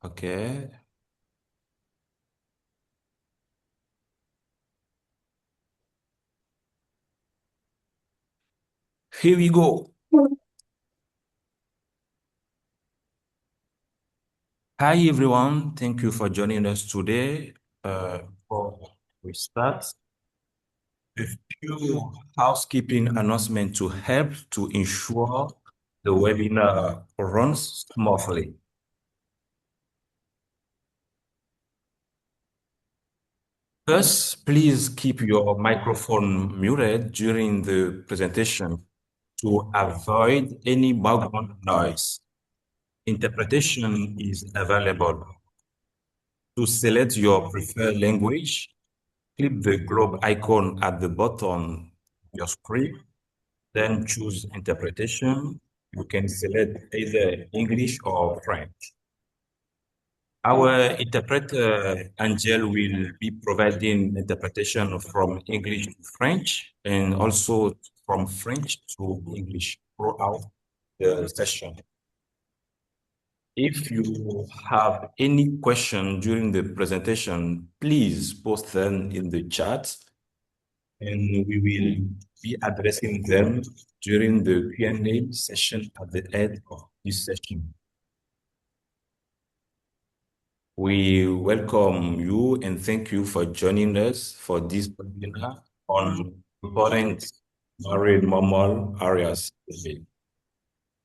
Okay, here we go. Hi everyone, thank you for joining us today. Before we start, a few housekeeping announcements to help to ensure the webinar runs smoothly. First, please keep your microphone muted during the presentation to avoid any background noise. Interpretation is available. To select your preferred language, click the globe icon at the bottom of your screen, then choose interpretation. You can select either English or French. Our interpreter, Angel, will be providing interpretation from English to French and also from French to English throughout the session. If you have any question during the presentation, please post them in the chat and we will be addressing them during the Q&A session at the end of this session. We welcome you and thank you for joining us for this webinar on important marine mammal areas.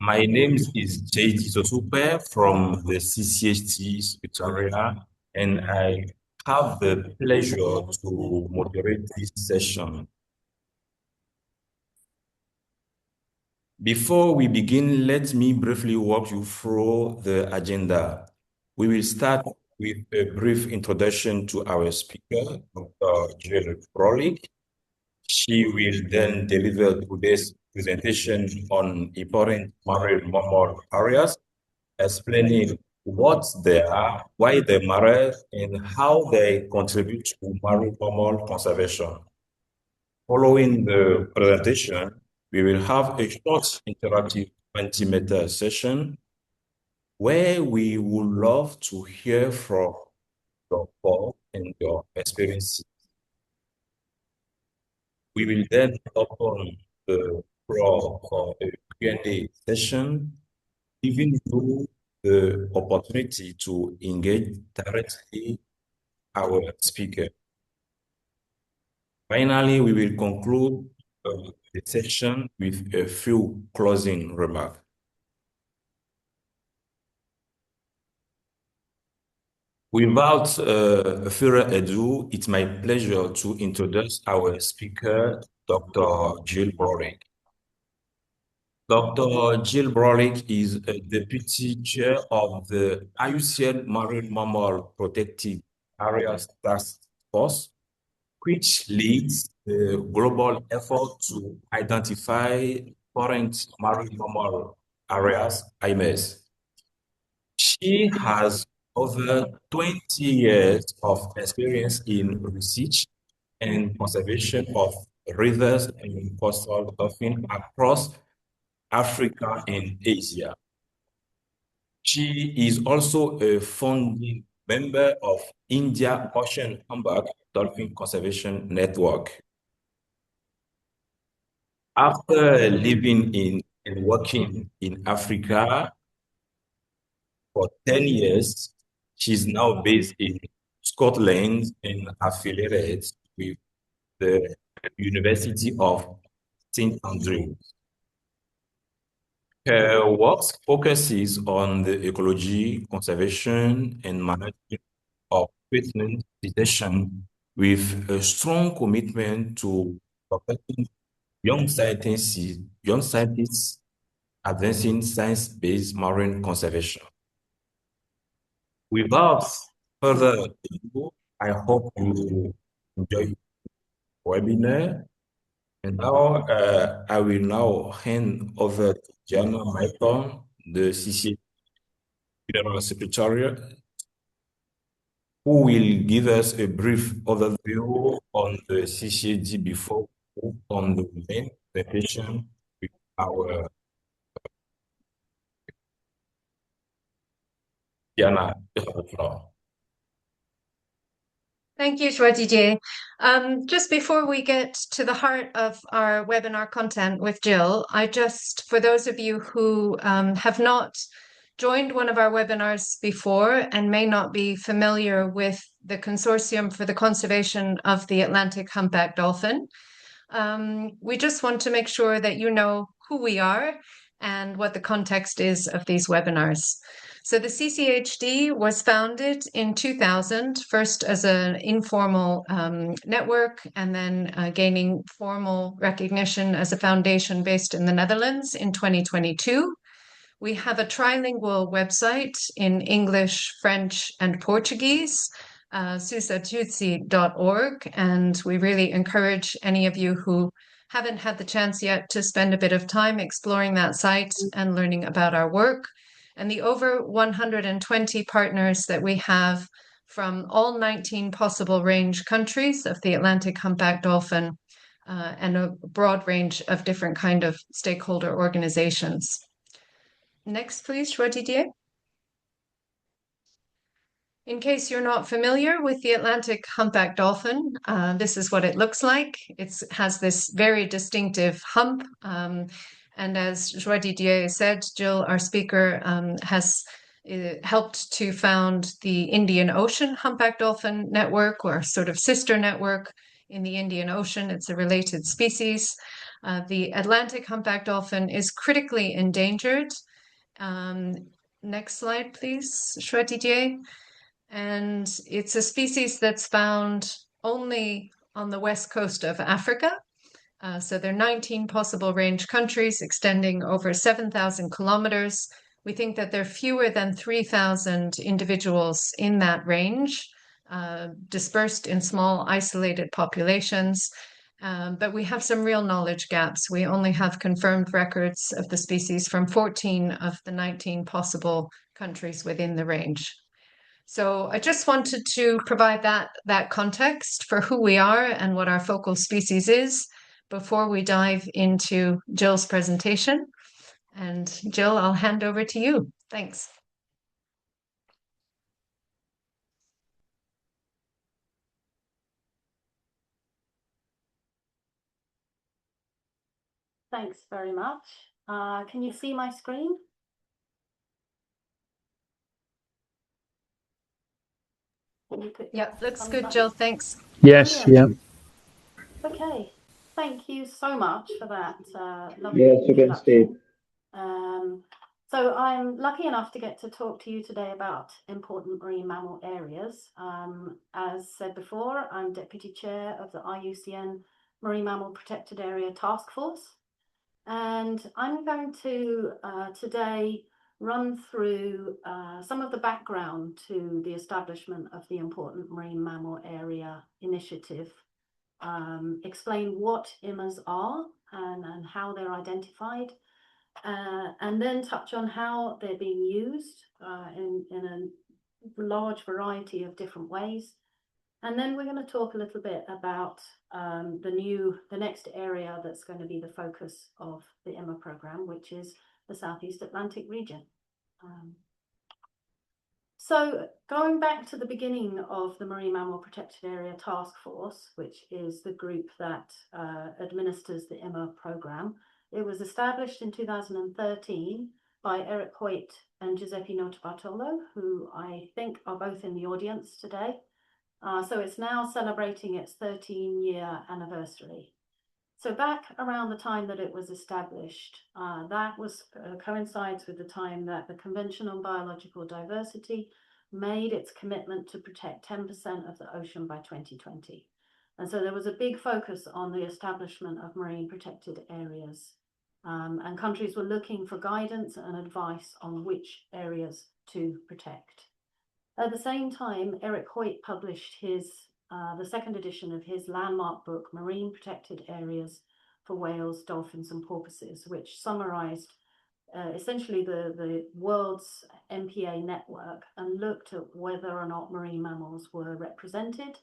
My name is J.D. Sosupe from the CCHT Victoria, and I have the pleasure to moderate this session. Before we begin, let me briefly walk you through the agenda. We will start with a brief introduction to our speaker, Dr. Gill Braulik. She will then deliver today's presentation on important marine mammal areas, explaining what they are, why they matter, and how they contribute to marine mammal conservation. Following the presentation, we will have a short interactive 20-minute session where we would love to hear from your thoughts and your experiences. We will then open the floor for a Q&A session, giving you the opportunity to engage directly our speaker. Finally, we will conclude the session with a few closing remarks. Without further ado, it's my pleasure to introduce our speaker, Dr. Gill Braulik. Dr. Gill Braulik is a deputy chair of the IUCN Marine Mammal Protected Areas Task Force, which leads the global effort to identify current marine mammal areas, IMMAs. She has over 20 years of experience in research and conservation of rivers and coastal dolphins across Africa and Asia. She is also a founding member of India Ocean Humpback Dolphin Conservation Network. After living in and working in Africa for 10 years, she's now based in Scotland and affiliated with the University of St. Andrews. Her work focuses on the ecology, conservation, and management of wetland vegetation with a strong commitment to protecting young scientists advancing science-based marine conservation. Without further ado, I hope you enjoy the webinar. And now I will now hand over to Jana Maiton, the CCA General Secretary, who will give us a brief overview on the CCAD before we move on the main presentation with our. Diana, you have the floor. Thank you, Shwajije. Just before we get to the heart of our webinar content with Gill, for those of you who have not joined one of our webinars before and may not be familiar with the Consortium for the Conservation of the Atlantic Humpback Dolphin, we just want to make sure that you know who we are and what the context is of these webinars. So the CCAHD was founded in 2000, first as an informal network, and then gaining formal recognition as a foundation based in the Netherlands in 2022. We have a trilingual website in English, French, and Portuguese, susatutsi.org, and we really encourage any of you who haven't had the chance yet to spend a bit of time exploring that site and learning about our work. And the over 120 partners that we have from all 19 possible range countries of the Atlantic humpback dolphin, and a broad range of different kind of stakeholder organizations. Next, please, Shwadidier. In case you're not familiar with the Atlantic humpback dolphin, this is what it looks like. It has this very distinctive hump. And as Shwadidier said, Gill, our speaker, has helped to found the Indian Ocean Humpback Dolphin Network, or sort of sister network in the Indian Ocean. It's a related species. The Atlantic humpback dolphin is critically endangered. Next slide, please, Shwadidier. And it's a species that's found only on the west coast of Africa. So there are 19 possible range countries extending over 7,000 kilometers. We think that there are fewer than 3,000 individuals in that range, dispersed in small isolated populations. But we have some real knowledge gaps. We only have confirmed records of the species from 14 of the 19 possible countries within the range. So I just wanted to provide that context for who we are and what our focal species is before we dive into Gill's presentation. And Gill, I'll hand over to you. Thanks. Thanks very much. Can you see my screen? Yeah, looks good, Gill. Thanks. Yes, Brilliant. yeah. Okay, thank you so much for that lovely Yes, you can stay. So I'm lucky enough to get to talk to you today about important marine mammal areas. As said before, I'm Deputy Chair of the IUCN Marine Mammal Protected Area Task Force. And I'm going to today run through some of the background to the establishment of the Important Marine Mammal Area Initiative, explain what IMMAs are and how they're identified, and then touch on how they're being used in a large variety of different ways. And then we're going to talk a little bit about the next area that's going to be the focus of the IMMA program, which is the Southeast Atlantic region. So going back to the beginning of the Marine Mammal Protected Area Task Force, which is the group that administers the IMMA program, it was established in 2013 by Eric Hoyt and Giuseppe Notarbartolo, who I think are both in the audience today. So it's now celebrating its 13-year anniversary. So back around the time that it was established, that was coincides with the time that the Convention on Biological Diversity made its commitment to protect 10% of the ocean by 2020. And so there was a big focus on the establishment of marine protected areas. And countries were looking for guidance and advice on which areas to protect. At the same time, Eric Hoyt published the second edition of his landmark book, Marine Protected Areas for Whales, Dolphins and Porpoises, which summarized essentially the world's MPA network and looked at whether or not marine mammals were represented.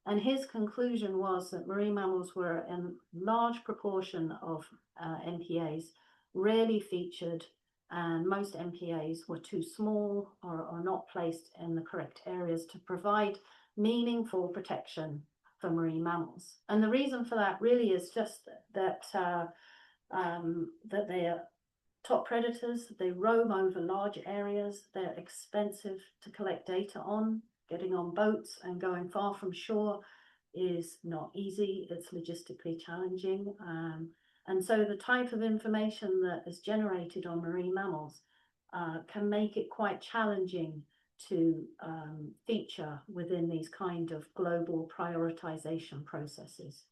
And his conclusion was that marine mammals were in large proportion of MPAs rarely featured and most MPAs were too small or not placed in the correct areas to provide meaningful protection for marine mammals. And the reason for that really is just that they are top predators. They roam over large areas. They're expensive to collect data on. Getting on boats and going far from shore is not easy. It's logistically challenging. And so the type of information that is generated on marine mammals can make it quite challenging to feature within these kind of global prioritization processes.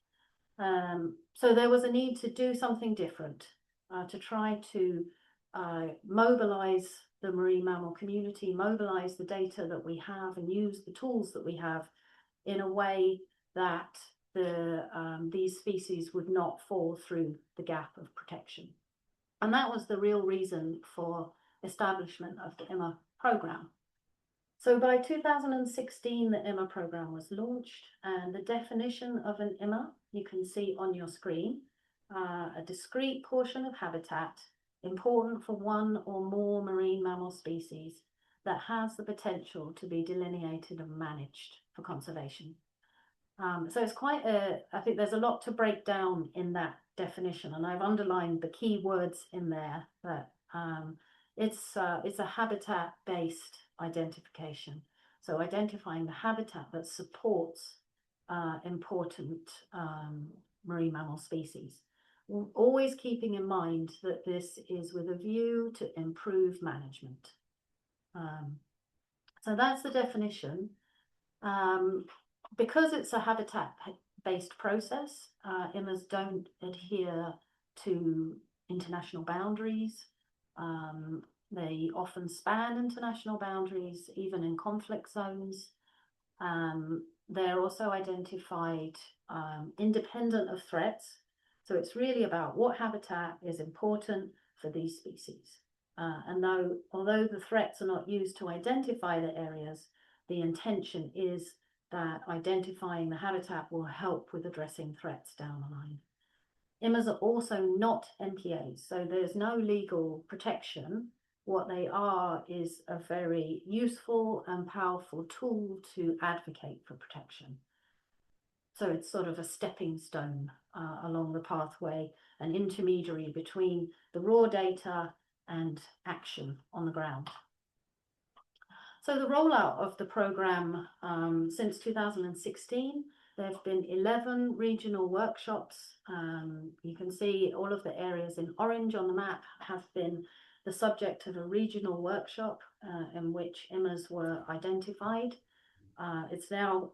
So there was a need to do something different, to try to mobilize the marine mammal community, mobilize the data that we have and use the tools that we have in a way that these species would not fall through the gap of protection. And that was the real reason for establishment of the IMMA program. So by 2016, the IMMA program was launched, and the definition of an IMMA, you can see on your screen, a discrete portion of habitat important for one or more marine mammal species that has the potential to be delineated and managed for conservation. So it's quite I think there's a lot to break down in that definition, and I've underlined the key words in there, that it's a habitat-based identification. So identifying the habitat that supports important marine mammal species, always keeping in mind that this is with a view to improve management. So that's the definition. Because it's a habitat-based process, IMMAs don't adhere to international boundaries. They often span international boundaries, even in conflict zones. They're also identified independent of threats. So it's really about what habitat is important for these species. And although the threats are not used to identify the areas, the intention is that identifying the habitat will help with addressing threats down the line. IMMAs are also not MPAs, so there's no legal protection. What they are is a very useful and powerful tool to advocate for protection. So it's sort of a stepping stone along the pathway, an intermediary between the raw data and action on the ground. So the rollout of the program since 2016, there have been 11 regional workshops. You can see all of the areas in orange on the map have been the subject of a regional workshop in which IMMAs were identified. It's now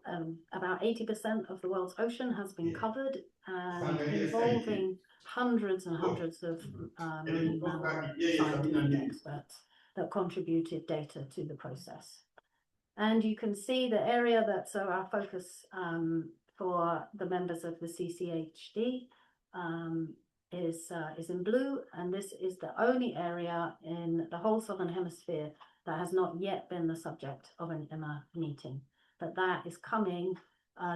about 80% of the world's ocean has been covered, and involving hundreds and hundreds of marine mammal scientific experts that contributed data to the process. And you can see the area that's our focus for the members of the CCAHD is in blue, and this is the only area in the whole Southern Hemisphere that has not yet been the subject of an IMMA meeting. But that is coming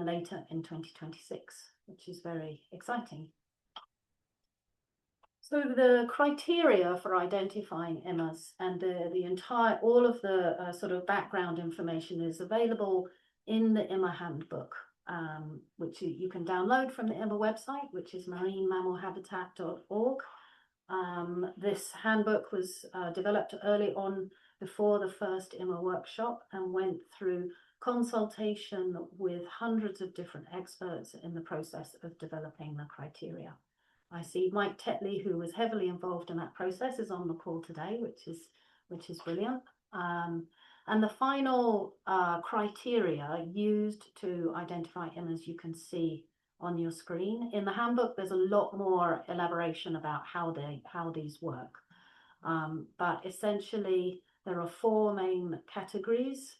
later in 2026, which is very exciting. So the criteria for identifying IMMAs and all of the sort of background information is available in the IMMA handbook, which you can download from the IMMA website, which is marinemammalhabitat.org. This handbook was developed early on before the first IMMA workshop and went through consultation with hundreds of different experts in the process of developing the criteria. I see Mike Tetley, who was heavily involved in that process, is on the call today, which is brilliant. And the final criteria used to identify IMMAs you can see on your screen. In the handbook, there's a lot more elaboration about how these work. But essentially, there are 4 main categories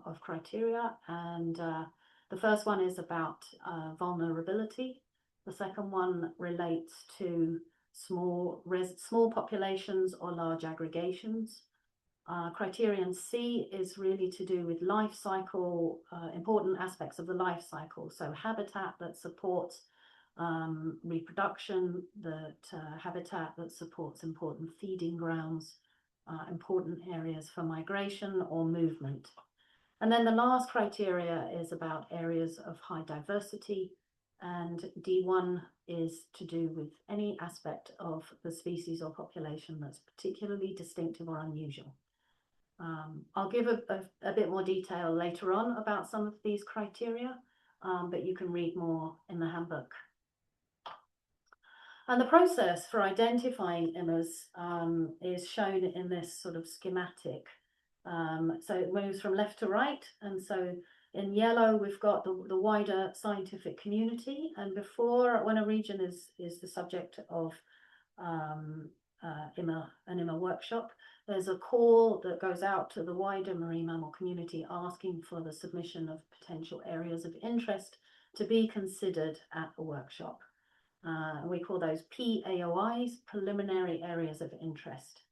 of criteria, and the first one is about vulnerability. The second one relates to small populations or large aggregations. Criterion C is really to do with life cycle, important aspects of the life cycle. So habitat that supports reproduction, that habitat that supports important feeding grounds, important areas for migration or movement. And then the last criteria is about areas of high diversity, and D1 is to do with any aspect of the species or population that's particularly distinctive or unusual. I'll give a bit more detail later on about some of these criteria, but you can read more in the handbook. And the process for identifying IMMAs is shown in this sort of schematic. So it moves from left to right, and so in yellow we've got the wider scientific community, and before, when a region is the subject of an IMMA workshop, there's a call that goes out to the wider marine mammal community asking for the submission of potential areas of interest to be considered at the workshop. We call those PAOIs, preliminary areas of interest.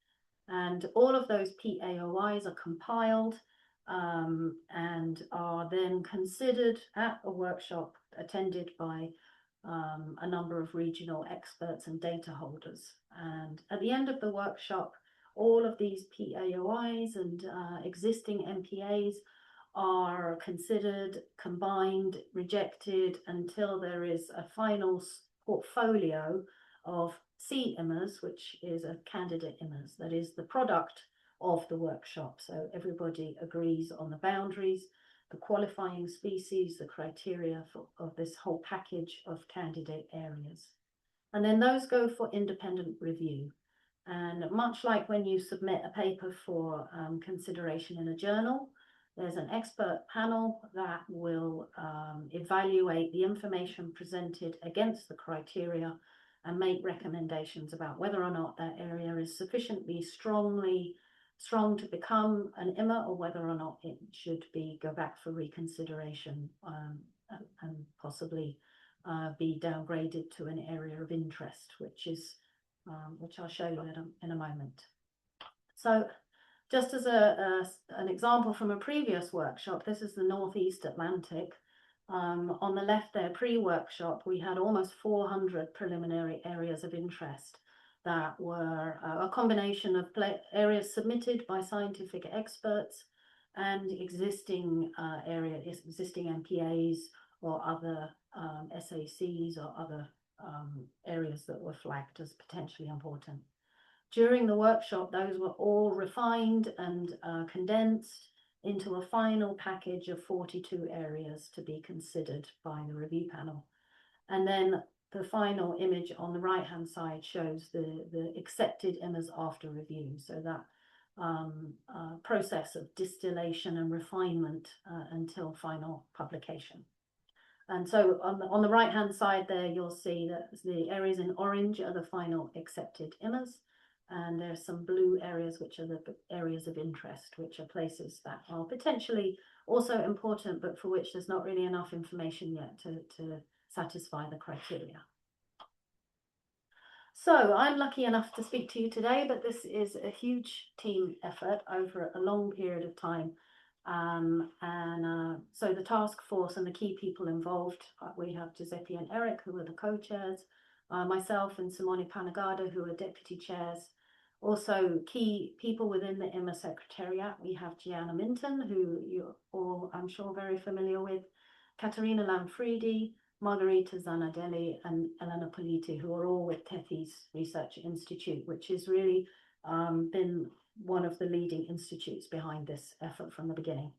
And all of those PAOIs are compiled and are then considered at a workshop attended by a number of regional experts and data holders. And at the end of the workshop, all of these PAOIs and existing MPAs are considered, combined, rejected, until there is a final portfolio of C-IMMAs, which is a candidate IMMAs, that is the product of the workshop. So everybody agrees on the boundaries, the qualifying species, the criteria of this whole package of candidate areas. And then those go for independent review. And much like when you submit a paper for consideration in a journal, there's an expert panel that will evaluate the information presented against the criteria and make recommendations about whether or not that area is sufficiently strong to become an IMMA, or whether or not it should go back for reconsideration and possibly be downgraded to an area of interest, which I'll show you in a moment. So just as an example from a previous workshop, this is the Northeast Atlantic. On the left there, pre-workshop, we had almost 400 preliminary areas of interest that were a combination of areas submitted by scientific experts and existing MPAs or other SACs or other areas that were flagged as potentially important. During the workshop, those were all refined and condensed into a final package of 42 areas to be considered by the review panel. And then the final image on the right-hand side shows the accepted IMMAs after review. So that process of distillation and refinement until final publication. And so on the right-hand side there, you'll see that the areas in orange are the final accepted IMMAs. And there's some blue areas, which are the areas of interest, which are places that are potentially also important, but for which there's not really enough information yet to satisfy the criteria. So I'm lucky enough to speak to you today, but this is a huge team effort over a long period of time. So the task force and the key people involved, we have Giuseppe and Eric, who are the co-chairs, myself and Simone Panagada, who are deputy chairs. Also key people within the IMMA Secretariat, we have Gianna Minton, who you're all, I'm sure, very familiar with, Caterina Lamfredi, Margherita Zanadelli, and Elena Politi, who are all with Tethys Research Institute, which has really been one of the leading institutes behind this effort from the beginning.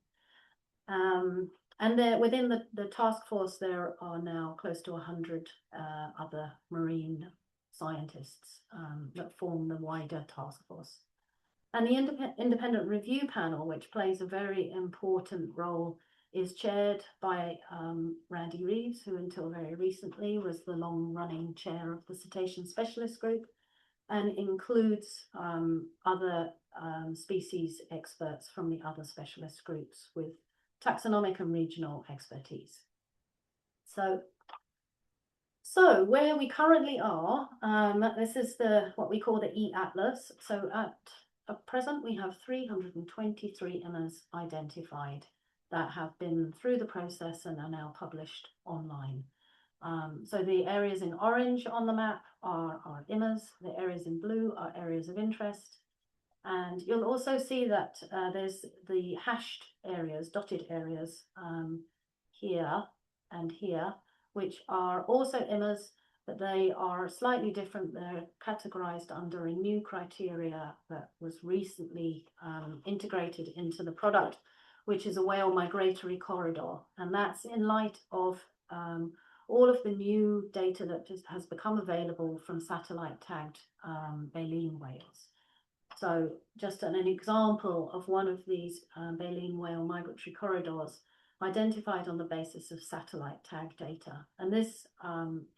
And there, within the task force, there are now close to 100 other marine scientists that form the wider task force. And the independent review panel, which plays a very important role, is chaired by Randy Reeves, who until very recently was the long-running chair of the cetacean specialist group, and includes other species experts from the other specialist groups with taxonomic and regional expertise. So where we currently are, this is what we call the E-Atlas. So at present, we have 323 IMMAs identified that have been through the process and are now published online. So the areas in orange on the map are IMMAs, the areas in blue are areas of interest. And you'll also see that there's the hashed areas, dotted areas here and here, which are also IMMAs, but they are slightly different. They're categorized under a new criteria that was recently integrated into the product, which is a whale migratory corridor. And that's in light of all of the new data that has become available from satellite tagged baleen whales. So just an example of one of these baleen whale migratory corridors identified on the basis of satellite tag data. And this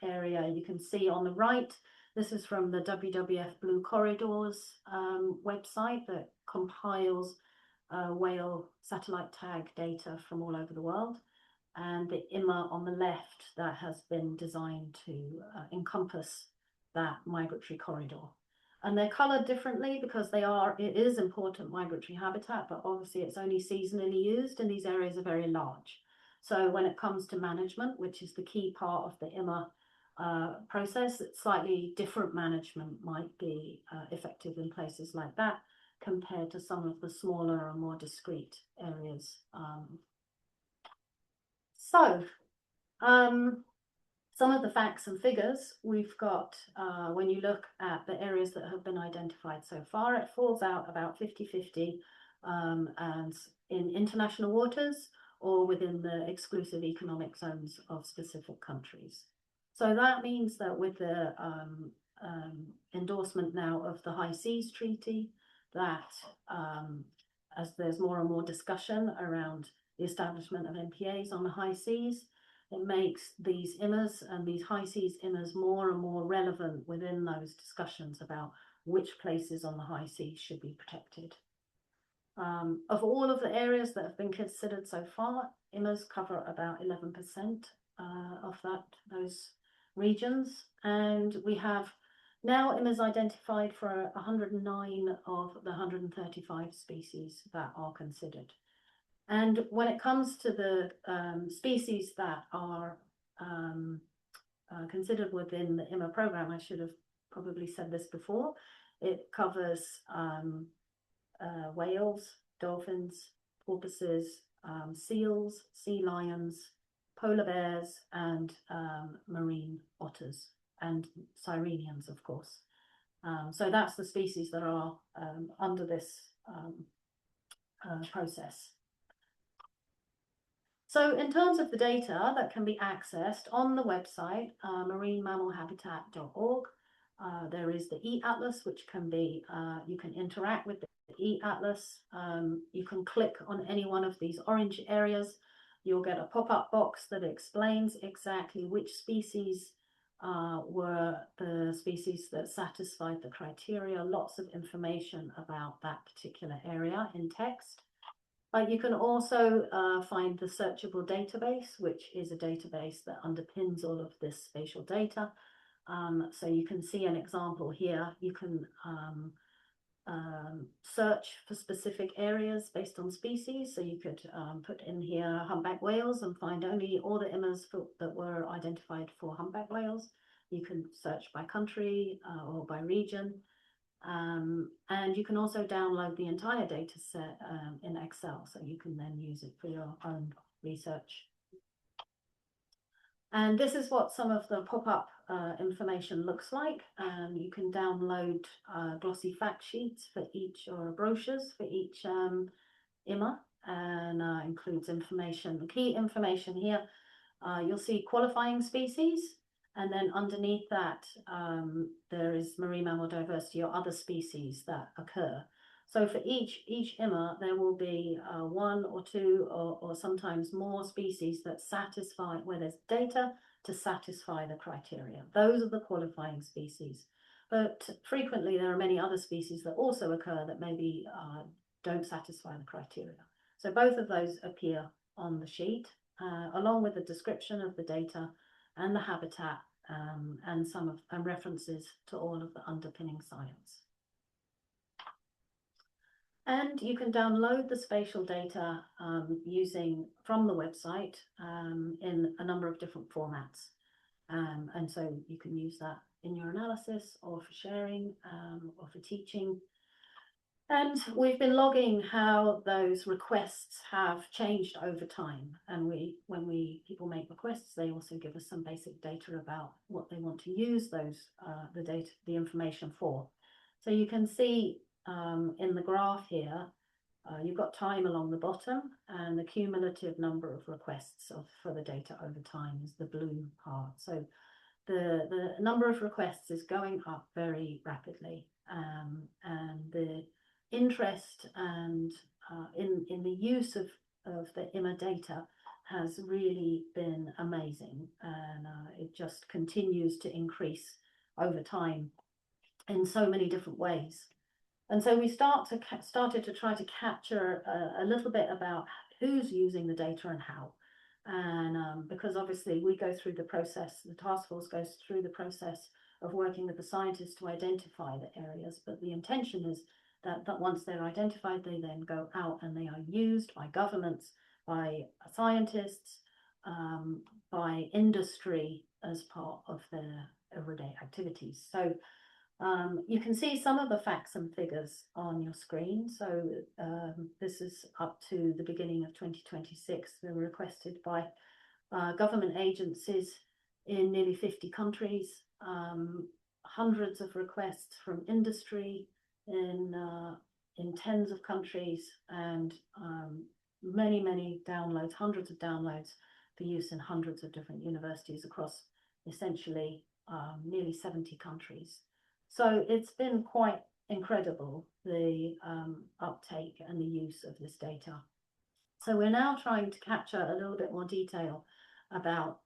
area you can see on the right, this is from the WWF Blue Corridors website that compiles whale satellite tag data from all over the world. And the IMMA on the left that has been designed to encompass that migratory corridor. And they're colored differently because it is important migratory habitat, but obviously it's only seasonally used and these areas are very large. So when it comes to management, which is the key part of the IMMA process, slightly different management might be effective in places like that compared to some of the smaller and more discrete areas. Some of the facts and figures we've got, when you look at the areas that have been identified so far, it falls out about 50-50 and in international waters or within the exclusive economic zones of specific countries. So that means that with the endorsement now of the High Seas Treaty, that as there's more and more discussion around the establishment of MPAs on the high seas, it makes these IMMAs and these high seas IMMAs more and more relevant within those discussions about which places on the high seas should be protected. Of all of the areas that have been considered so far, IMMAs cover about 11% of those regions. And we have now IMMAs identified for 109 of the 135 species that are considered. And when it comes to the species that are considered within the IMMA program, I should have probably said this before, it covers whales, dolphins, porpoises, seals, sea lions, polar bears, and marine otters, and sirenians, of course. So that's the species that are under this process. So in terms of the data that can be accessed on the website, marinemammalhabitat.org, there is the e-atlas, which can be, you can interact with the e-atlas. You can click on any one of these orange areas. You'll get a pop-up box that explains exactly which species were the species that satisfied the criteria. Lots of information about that particular area in text. You can also find the searchable database, which is a database that underpins all of this spatial data. So you can see an example here. You can search for specific areas based on species. So you could put in here humpback whales and find only all the IMMAs that were identified for humpback whales. You can search by country or by region. And you can also download the entire data set in Excel, so you can then use it for your own research. And this is what some of the pop-up information looks like. You can download glossy fact sheets for each, or brochures for each IMMA, and includes information. The key information here, you'll see qualifying species. And then underneath that, there is marine mammal diversity or other species that occur. So for each IMMA, there will be one or two or sometimes more species that satisfy, where there's data to satisfy the criteria. Those are the qualifying species. But frequently, there are many other species that also occur that maybe don't satisfy the criteria. So both of those appear on the sheet, along with the description of the data and the habitat, and references to all of the underpinning science. And you can download the spatial data from the website in a number of different formats. And so you can use that in your analysis or for sharing or for teaching. And we've been logging how those requests have changed over time. And when people make requests, they also give us some basic data about what they want to use those the information for. So you can see in the graph here, you've got time along the bottom, and the cumulative number of requests for the data over time is the blue part. So the number of requests is going up very rapidly, and the interest and in the use of the IMMA data has really been amazing, and it just continues to increase over time in so many different ways. And so we started to try to capture a little bit about who's using the data and how. And because obviously we go through the process, the task force goes through the process of working with the scientists to identify the areas, but the intention is that once they're identified, they then go out and they are used by governments, by scientists, by industry as part of their everyday activities. So you can see some of the facts and figures on your screen. So this is up to the beginning of 2026. They were requested by government agencies in nearly 50 countries, hundreds of requests from industry in tens of countries, and many downloads, hundreds of downloads for use in hundreds of different universities across essentially nearly 70 countries. So it's been quite incredible, the uptake and the use of this data. So we're now trying to capture a little bit more detail about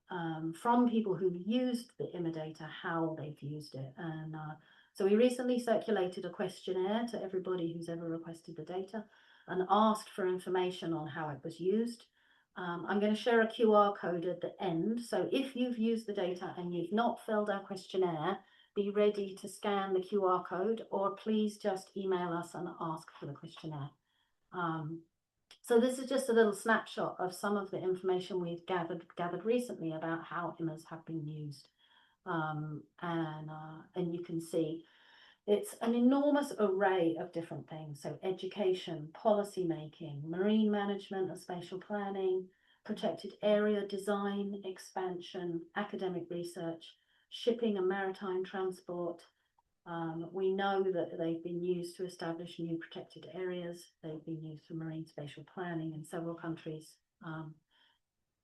from people who've used the IMMA data, how they've used it. And so we recently circulated a questionnaire to everybody who's ever requested the data and asked for information on how it was used. I'm going to share a QR code at the end. So if you've used the data and you've not filled our questionnaire, be ready to scan the QR code, or please just email us and ask for the questionnaire. So this is just a little snapshot of some of the information we've gathered recently about how IMMAs have been used. And you can see it's an enormous array of different things. So education, policy making, marine management and spatial planning, protected area design, expansion, academic research, shipping and maritime transport. We know that they've been used to establish new protected areas. They've been used for marine spatial planning in several countries.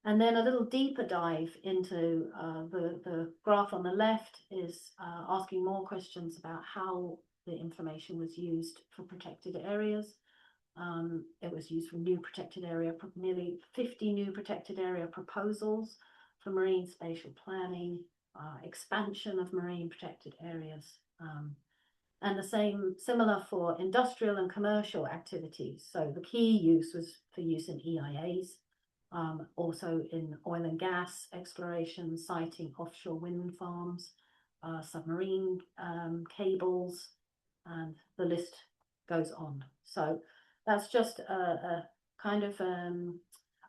And then a little deeper dive into the graph on the left is asking more questions about how the information was used for protected areas. It was used for new protected area, nearly 50 new protected area proposals for marine spatial planning, expansion of marine protected areas, and similar for industrial and commercial activities. So the key use was for use in EIAs, also in oil and gas exploration, siting offshore wind farms, submarine cables, and the list goes on. So that's just a kind of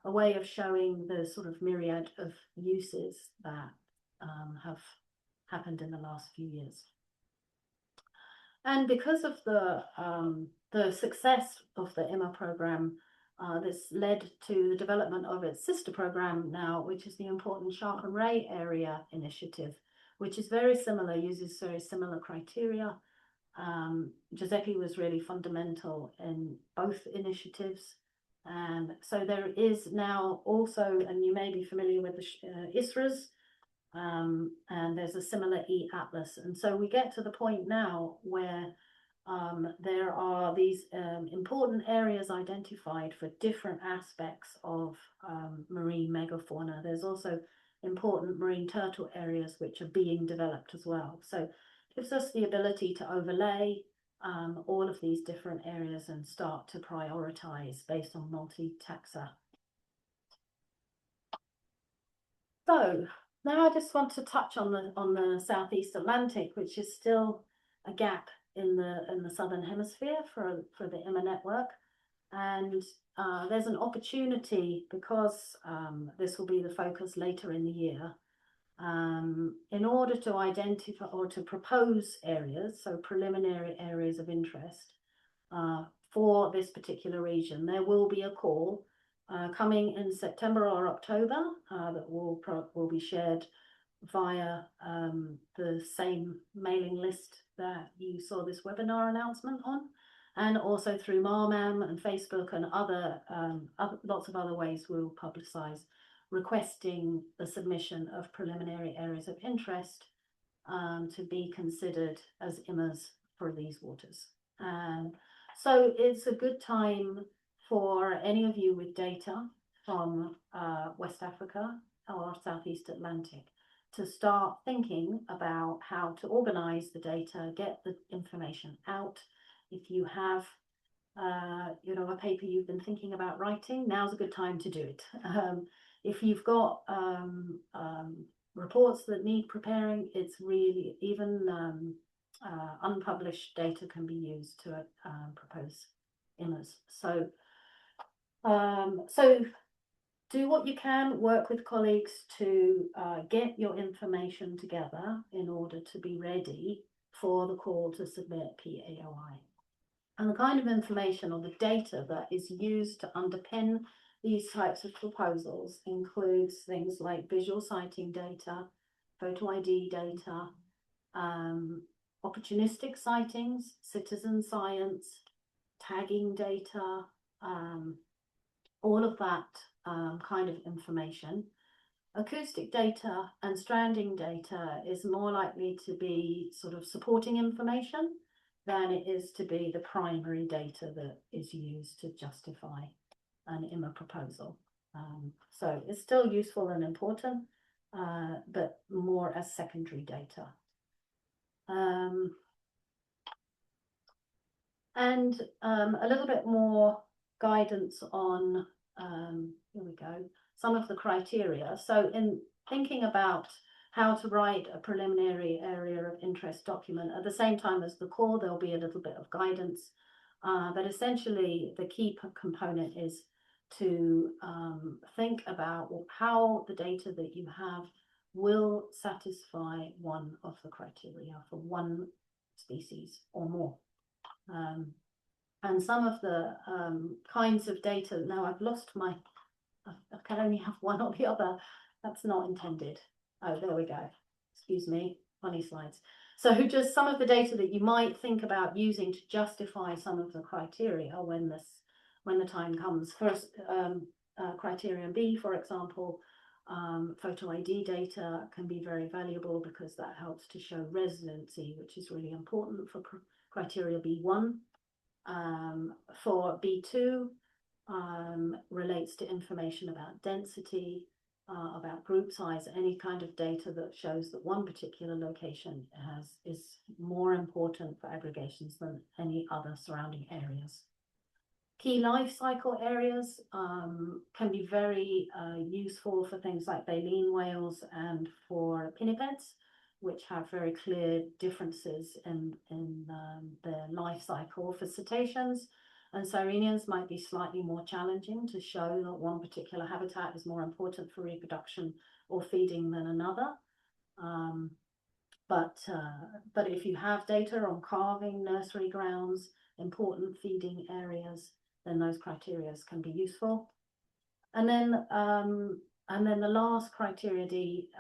a way of showing the sort of myriad of uses that have happened in the last few years. And because of the success of the IMMA program, this led to the development of its sister program now, which is the Important Shark and Ray Area Initiative, which is very similar, uses very similar criteria. Giuseppe was really fundamental in both initiatives. And so there is now also, and you may be familiar with the ISRAs, and there's a similar e-atlas. And so we get to the point now where there are these important areas identified for different aspects of marine megafauna. There's also important marine turtle areas which are being developed as well. So it gives us the ability to overlay all of these different areas and start to prioritize based on multi-taxa. So now I just want to touch on the Southeast Atlantic, which is still a gap in the Southern Hemisphere for the IMMA network. And there's an opportunity, because this will be the focus later in the year, in order to identify or to propose areas, so preliminary areas of interest for this particular region. There will be a call coming in September or October that will be shared via the same mailing list that you saw this webinar announcement on, and also through Marmam and Facebook and other lots of other ways we'll publicize, requesting the submission of preliminary areas of interest to be considered as IMMAs for these waters. So it's a good time for any of you with data from West Africa or Southeast Atlantic to start thinking about how to organize the data, get the information out. If you have you know, a paper you've been thinking about writing, now's a good time to do it. If you've got reports that need preparing, it's really, even unpublished data can be used to propose IMMAs. So do what you can, work with colleagues to get your information together in order to be ready for the call to submit PAOI. And the kind of information or the data that is used to underpin these types of proposals includes things like visual sighting data, photo ID data, opportunistic sightings, citizen science, tagging data, all of that kind of information. Acoustic data and stranding data is more likely to be sort of supporting information than it is to be the primary data that is used to justify an IMMA proposal. So it's still useful and important, but more as secondary data. And a little bit more guidance on, here we go, some of the criteria. So in thinking about how to write a preliminary area of interest document, at the same time as the call, there'll be a little bit of guidance. But essentially, the key component is to think about how the data that you have will satisfy one of the criteria for one species or more. And some of the kinds of data, now I've lost my, I can only have one or the other. That's not intended. Oh, there we go. Excuse me, funny slides. So just some of the data that you might think about using to justify some of the criteria when the time comes. First, criterion B, for example, photo ID data can be very valuable because that helps to show residency, which is really important for criteria B1. For B2, relates to information about density, about group size, any kind of data that shows that one particular location is more important for aggregations than any other surrounding areas. Key life cycle areas can be very useful for things like baleen whales and for pinnipeds, which have very clear differences in their life cycle. For cetaceans and sirenians might be slightly more challenging to show that one particular habitat is more important for reproduction or feeding than another. But if you have data on calving, nursery grounds, important feeding areas, then those criteria can be useful. And then the last criteria D,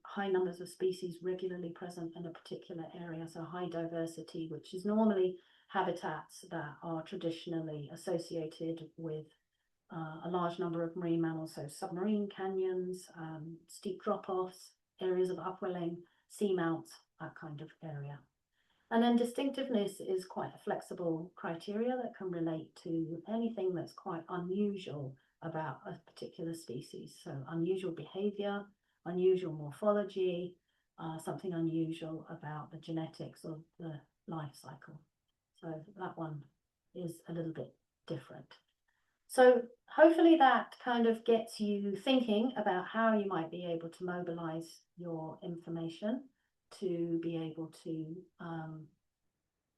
high numbers of species regularly present in a particular area, so high diversity, which is normally habitats that are traditionally associated with a large number of marine mammals, so submarine canyons, steep drop-offs, areas of upwelling, seamounts, that kind of area. And then distinctiveness is quite a flexible criteria that can relate to anything that's quite unusual about a particular species. So unusual behavior, unusual morphology, something unusual about the genetics of the life cycle. So that one is a little bit different. So hopefully that kind of gets you thinking about how you might be able to mobilize your information to be able to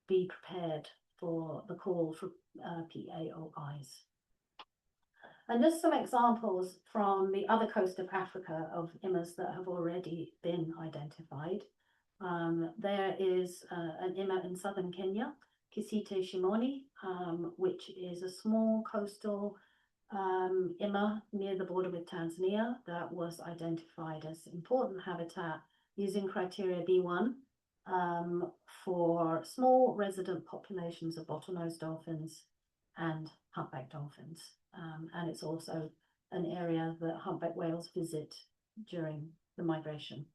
be prepared for the call for PAOIs. And just some examples from the other coast of Africa of IMMAs that have already been identified. There is an IMMA in southern Kenya, Kisite Shimoni, which is a small coastal IMMA near the border with Tanzania that was identified as important habitat using criteria B1 for small resident populations of bottlenose dolphins and humpback dolphins. And it's also an area that humpback whales visit during the migration.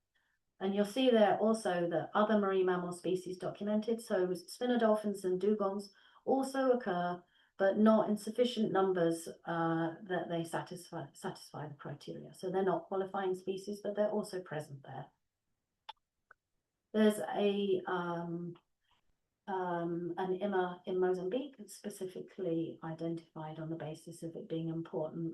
And you'll see there also that other marine mammal species documented, so spinner dolphins and dugongs also occur, but not in sufficient numbers that they satisfy the criteria. So they're not qualifying species, but they're also present there. There's an IMMA in Mozambique, specifically identified on the basis of it being important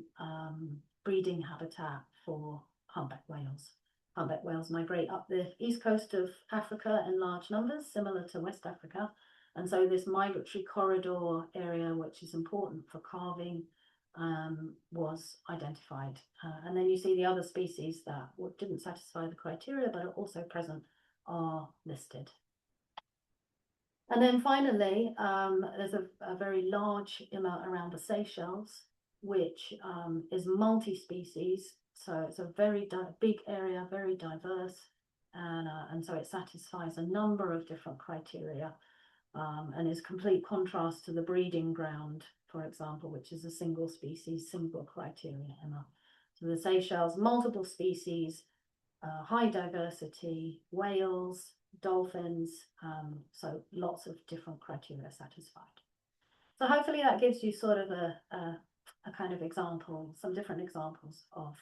breeding habitat for humpback whales. Humpback whales migrate up the east coast of Africa in large numbers, similar to West Africa. And so this migratory corridor area, which is important for calving, was identified. And then you see the other species that didn't satisfy the criteria, but are also present, are listed. And then finally, there's a very large IMMA around the Seychelles, which is multi-species. So it's a very big area, very diverse. And so it satisfies a number of different criteria and is complete contrast to the breeding ground, for example, which is a single species, single criteria IMMA. So the Seychelles, multiple species, high diversity, whales, dolphins, so lots of different criteria satisfied. So hopefully that gives you sort of a kind of example, some different examples of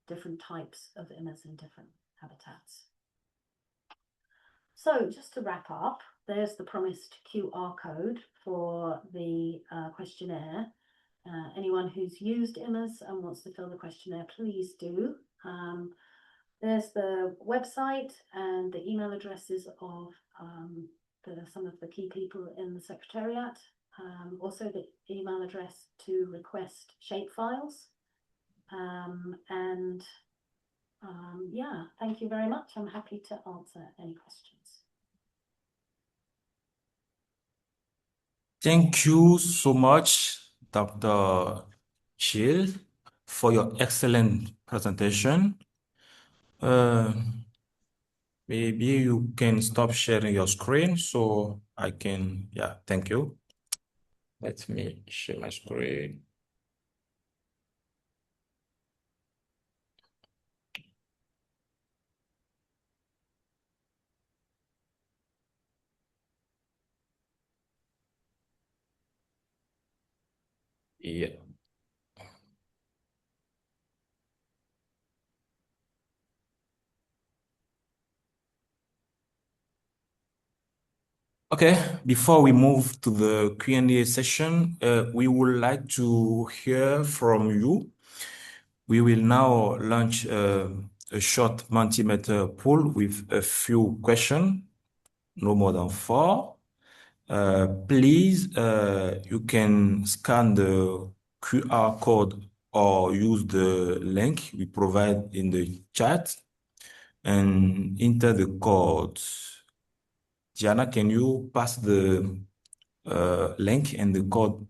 different types of IMMAs in different habitats. So just to wrap up, there's the promised QR code for the questionnaire. Anyone who's used IMMAs and wants to fill the questionnaire, please do. There's the website and the email addresses of some of the key people in the Secretariat. Also the email address to request shapefiles. Yeah, thank you very much. I'm happy to answer any questions. Thank you so much, Dr. Gill, for your excellent presentation. Maybe you can stop sharing your screen so I can, yeah, thank you. Let me share my screen. Yeah. Okay, before we move to the Q&A session, we would like to hear from you. We will now launch a short Mentimeter poll with a few questions, no more than 4. Please, you can scan the QR code or use the link we provide in the chat and enter the code. Diana, can you pass the link and the code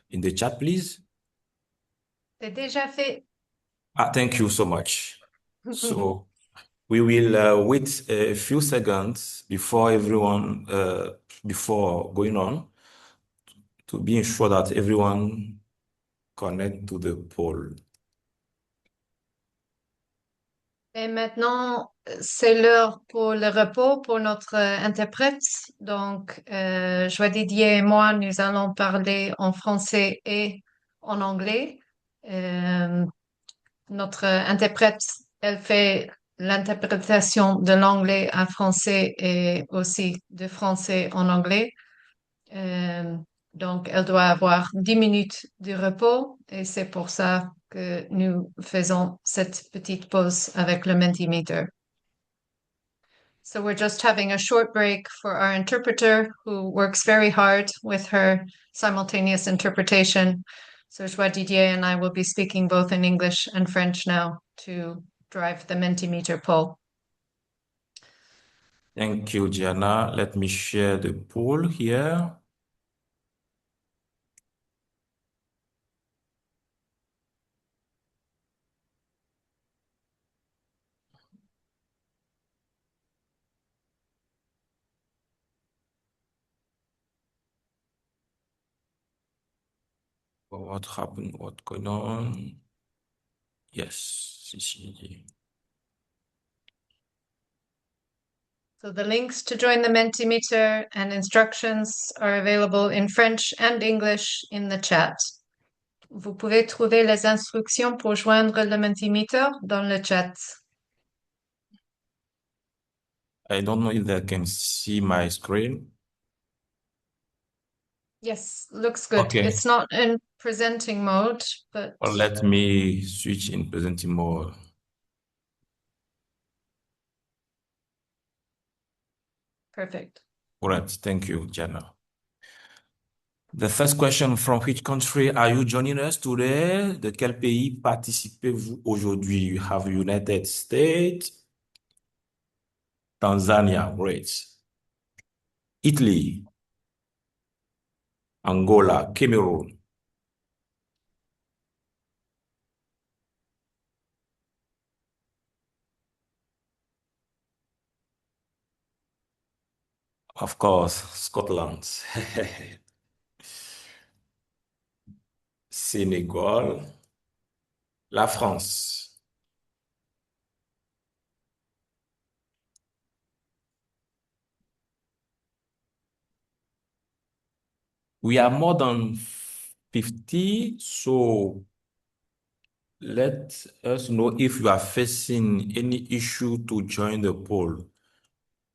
in the chat, please? C'est déjà fait. Thank you so much. So we will wait a few seconds before everyone, before going on, to be sure that everyone connect to the poll. Et maintenant, c'est l'heure pour le repos pour notre interprète. Donc, Joie-Didier et moi, nous allons parler en français et en anglais. Notre interprète, elle fait l'interprétation de l'anglais en français et aussi de français en anglais. Donc, elle doit avoir 10 minutes de repos et c'est pour ça que nous faisons cette petite pause avec le Mentimeter. So we're just having a short break for our interpreter who works very hard with her simultaneous interpretation. So Joie Didier and I will be speaking both in English and French now to drive the Mentimeter poll. Thank you, Gianna. Let me share the poll here. What happened? What's going on? Yes, CCAHD. So the links to join the Mentimeter and instructions are available in French and English in the chat. Vous pouvez trouver les instructions pour joindre le Mentimeter dans le chat. I don't know if they can see my screen. Yes, looks good. Okay. It's not in presenting mode, but Or let me switch in presenting mode. perfect. All right, thank you, Gianna. The first question, from which country are you joining us today? De quel pays participez-vous aujourd'hui? You have United States, Tanzania, great. Italy, Angola, Cameroon. Of course, Scotland. Sénégal, la France. We are more than 50, so let us know if you are facing any issue to join the poll.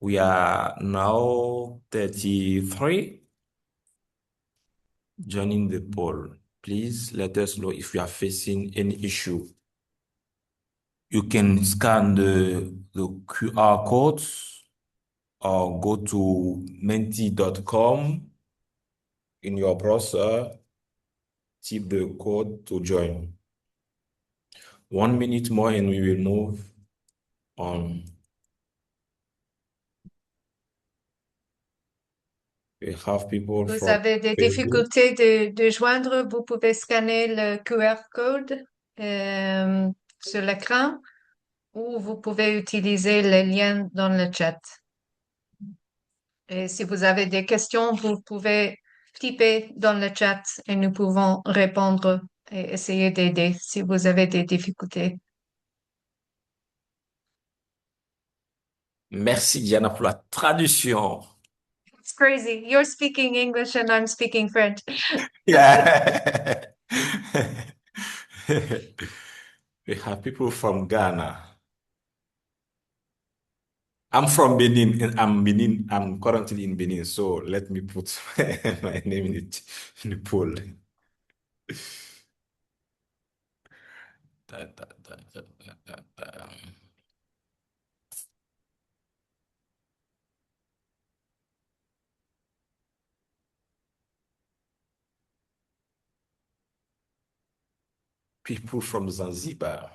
We are now 33 joining the poll. Please let us know if you are facing any issue. You can scan the QR codes or go to menti.com in your browser, type the code to join. 1 minute more and we will move on. We have people Vous from avez des Facebook. difficultés de joindre, vous pouvez scanner le QR code sur l'écran ou vous pouvez utiliser les liens dans le chat. Et si vous avez des questions, vous pouvez typer dans le chat et nous pouvons répondre et essayer d'aider si vous avez des difficultés. Merci Diana pour la traduction. It's crazy. You're speaking English and I'm speaking French. Yeah. We have people from Ghana. I'm from Benin and I'm currently in Benin, so let me put my name in the poll. Da, da, da, da, da, da. People from Zanzibar.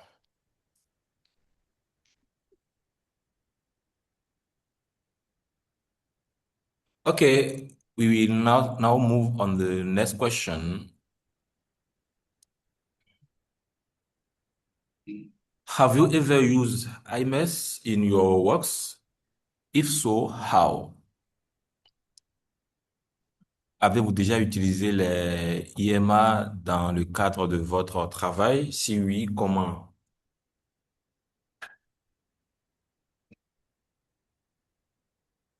Okay, we will now move on the next question. Have you ever used IMMAs in your works? If so, how? Avez-vous déjà utilisé les IMMA dans le cadre de votre travail? Si oui, comment?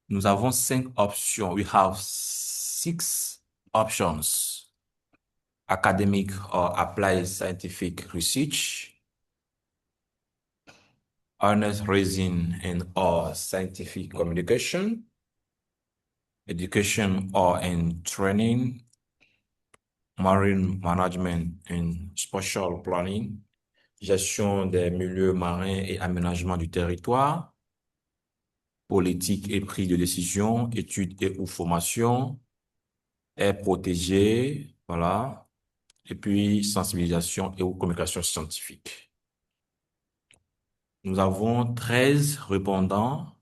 Nous avons 5 options. We have 6 options. Academic or applied scientific research, honest raising and or scientific communication, education or and training, marine management and spatial planning, gestion des milieux marins et aménagement du territoire, politique et prise de décision, études et ou formation, air protégée, voilà, et puis sensibilisation et ou communication scientifique. Nous avons 13 répondants,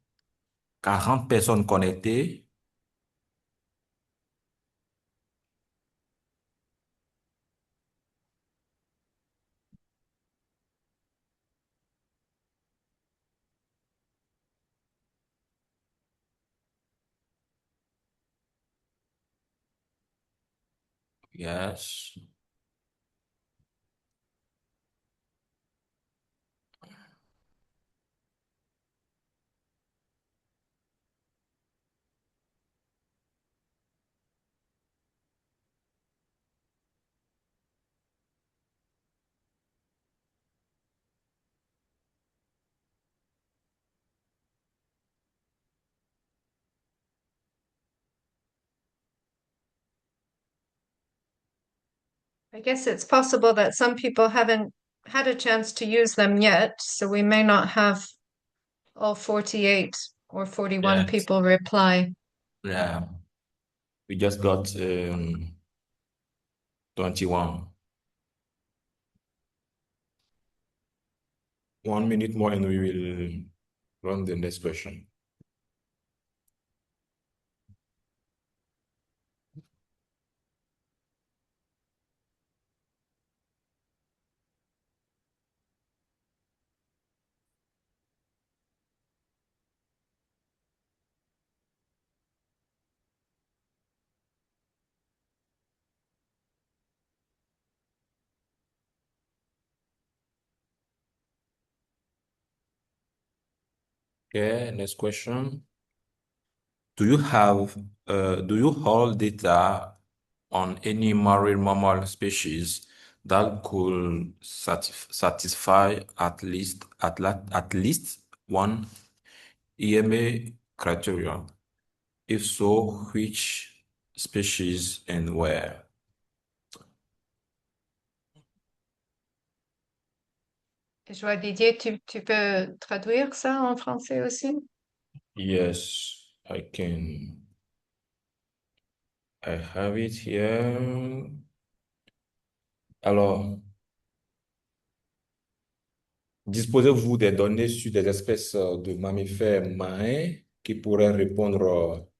40 personnes connectées. Yes. I guess it's possible that some people haven't had a chance to use them yet, so we may not have all 48 or 41 Yes. people reply. Yeah. We just got 21. 1 minute more and we will run the next question. Okay, next question. Do you hold data on any marine mammal species that could satisfy at least one IMMA criteria? If so, which species and where? Je vois Didier, tu peux traduire ça en français aussi? Yes, I can. I have it here. Alors, disposez-vous des données sur des espèces de mammifères marins qui pourraient répondre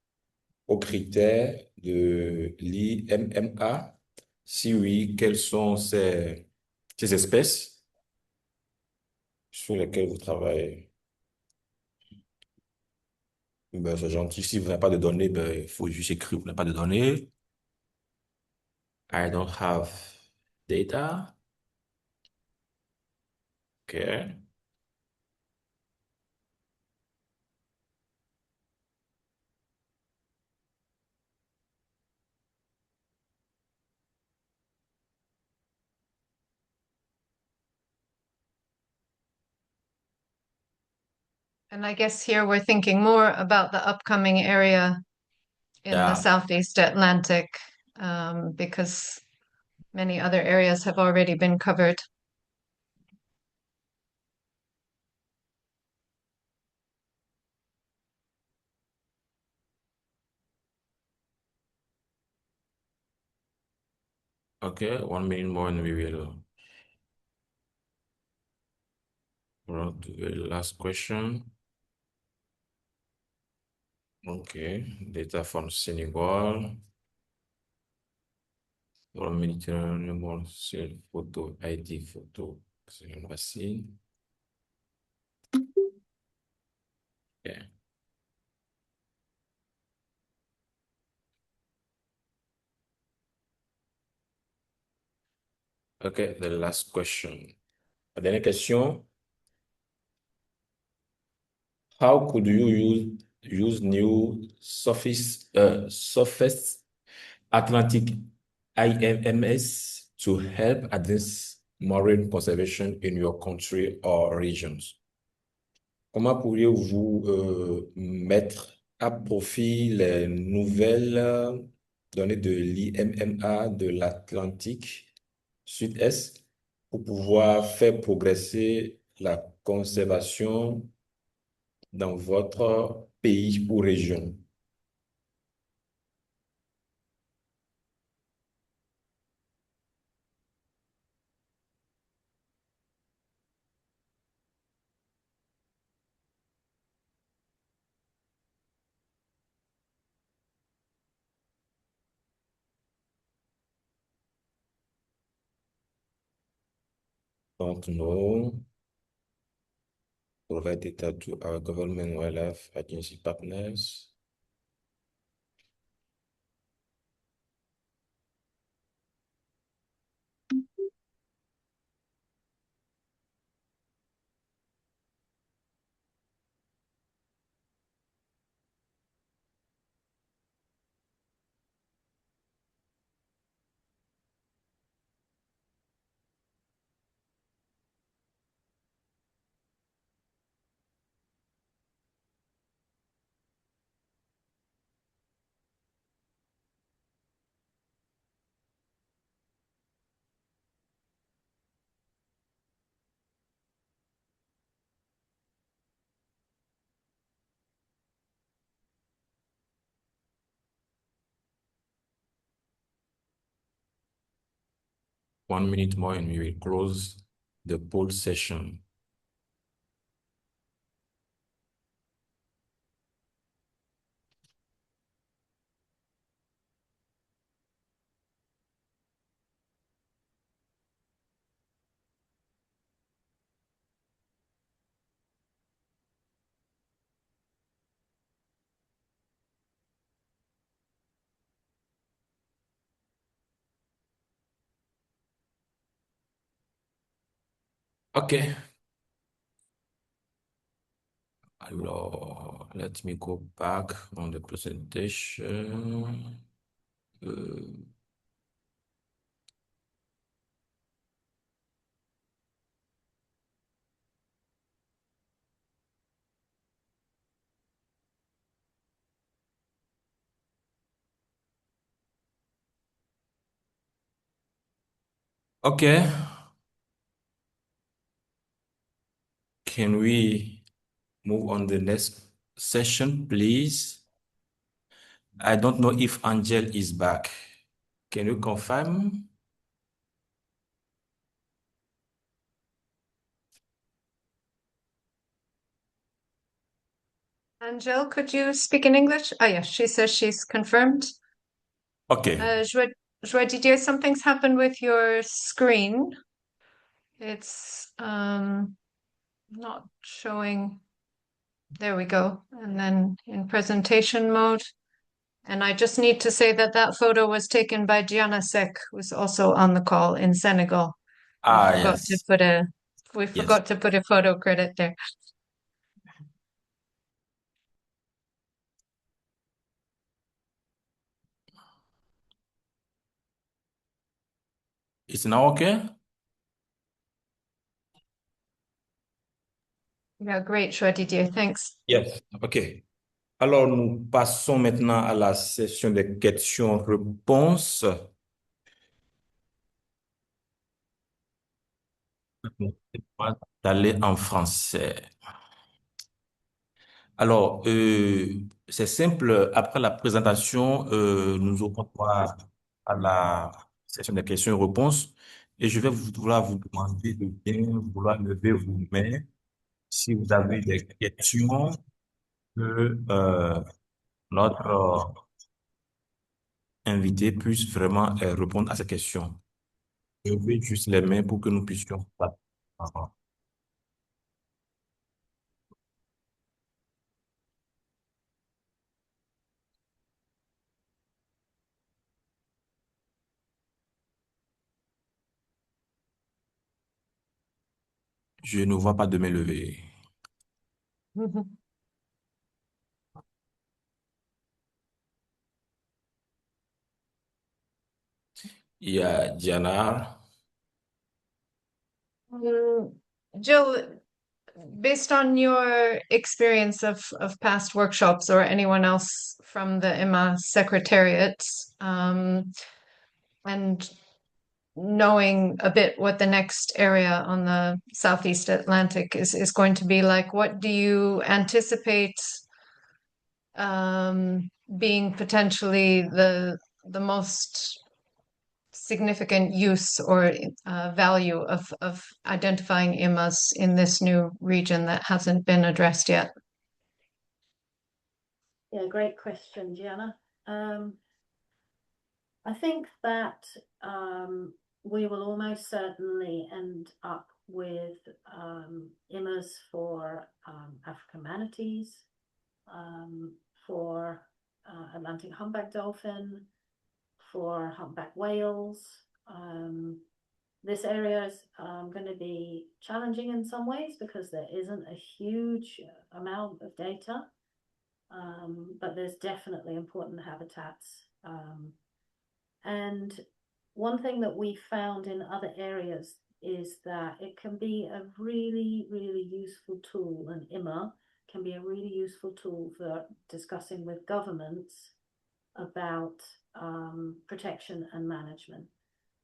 aux critères de l'IMMA? Si oui, quelles sont ces espèces sur lesquelles vous travaillez? Ben, c'est gentil. Si vous n'avez pas de données, ben, il faut juste écrire, vous n'avez pas de données. I don't have data. Okay. And I guess here we're thinking more about the upcoming area in the Yeah. Southeast Atlantic, because many other areas have already been covered. Okay, 1 minute more and we will run to the last question. Okay, data from Senegal. 1 minute more, photo, ID photo. C'est facile. Okay. Okay, the last question. La dernière question. How could you use new Southeast Atlantic IMMAs to help advance marine conservation in your country or regions? Comment pourriez-vous mettre à profit les nouvelles données de l'IMMA de l'Atlantique Sud-Est pour pouvoir faire progresser la conservation dans votre pays ou région? don't know. Provide data to our government wildlife agency partners. One minute more and we will close the poll session. Okay. Alors, let me go back on the presentation. Okay. Can we move on the next session, please? I don't know if Angel is back. Can you confirm? Angel, could you speak in English? Oh, yes, she says she's confirmed. Okay. Joie Didier, something's happened with your screen. It's not showing. There we go. And then in presentation mode. And I just need to say that that photo was taken by Gianna Sek, who's also on the call in Senegal. Yes. We forgot to put a photo credit there. It's now okay? Yeah, great, Joie Didier. Thanks. Yes. OK. Alors, nous passons maintenant à la session des questions-réponses. D'aller en français. Alors, c'est simple. Après la présentation, nous aurons droit à la session des questions et réponses. Et je vais vouloir vous demander de bien vouloir lever vos mains si vous avez des questions que notre invité puisse vraiment répondre à ces questions. Levez juste les mains pour que nous puissions. Je ne vois pas de main levée. Il y a Diana. Jill, based on your experience of past workshops or anyone else from the IMMA Secretariat, and knowing a bit what the next area on the Southeast Atlantic is going to be like, what do you anticipate being potentially the most significant use or value of identifying IMMAs in this new region that hasn't been addressed yet? Yeah, great question, Gianna. I think that we will almost certainly end up with IMMAs for African manatees, for Atlantic humpback dolphin, for humpback whales. This area is going to be challenging in some ways because there isn't a huge amount of data, but there's definitely important habitats. And one thing that we found in other areas is that it can be a really, really useful tool, and IMMA can be a really useful tool for discussing with governments about protection and management,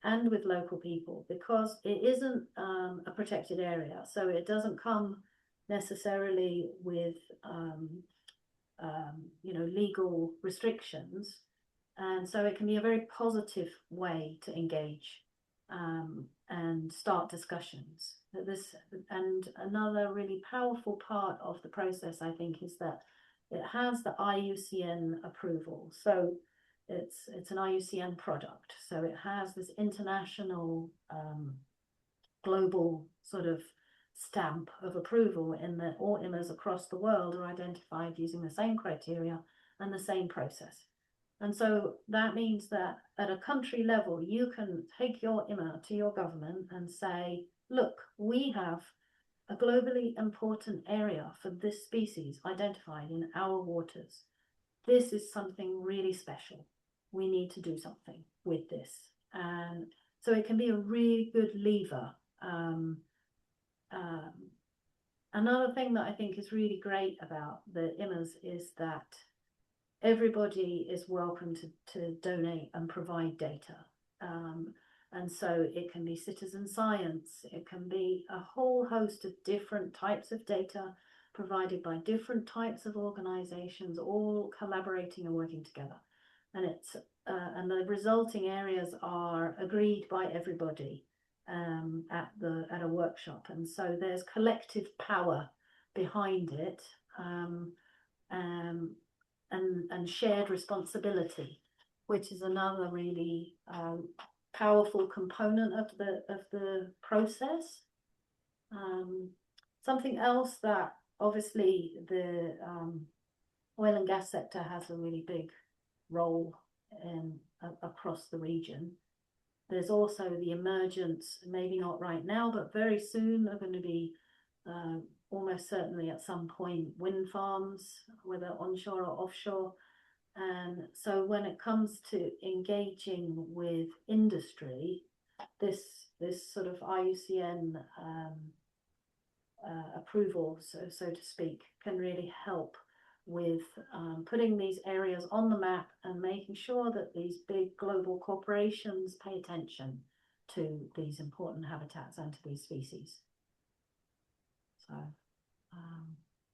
and with local people, because it isn't a protected area, so it doesn't come necessarily with legal restrictions, and so it can be a very positive way to engage and start discussions. And another really powerful part of the process, I think, is that it has the IUCN approval. So it's an IUCN product. So it has this international global sort of stamp of approval in that all IMMAs across the world are identified using the same criteria and the same process. And so that means that at a country level, you can take your IMMA to your government and say, look, we have a globally important area for this species identified in our waters. This is something really special. We need to do something with this. And so it can be a really good lever. Another thing that I think is really great about the IMMAs is that everybody is welcome to donate and provide data. And so it can be citizen science, it can be a whole host of different types of data provided by different types of organizations, all collaborating and working together. And and the resulting areas are agreed by everybody at a workshop. And so there's collective power behind it. And shared responsibility, which is another really powerful component of the process. Something else that obviously the oil and gas sector has a really big role in across the region. There's also the emergence, maybe not right now, but very soon are going to be almost certainly at some point wind farms, whether onshore or offshore. And so when it comes to engaging with industry, this sort of IUCN approval, so to speak, can really help with putting these areas on the map and making sure that these big global corporations pay attention to these important habitats and to these species. So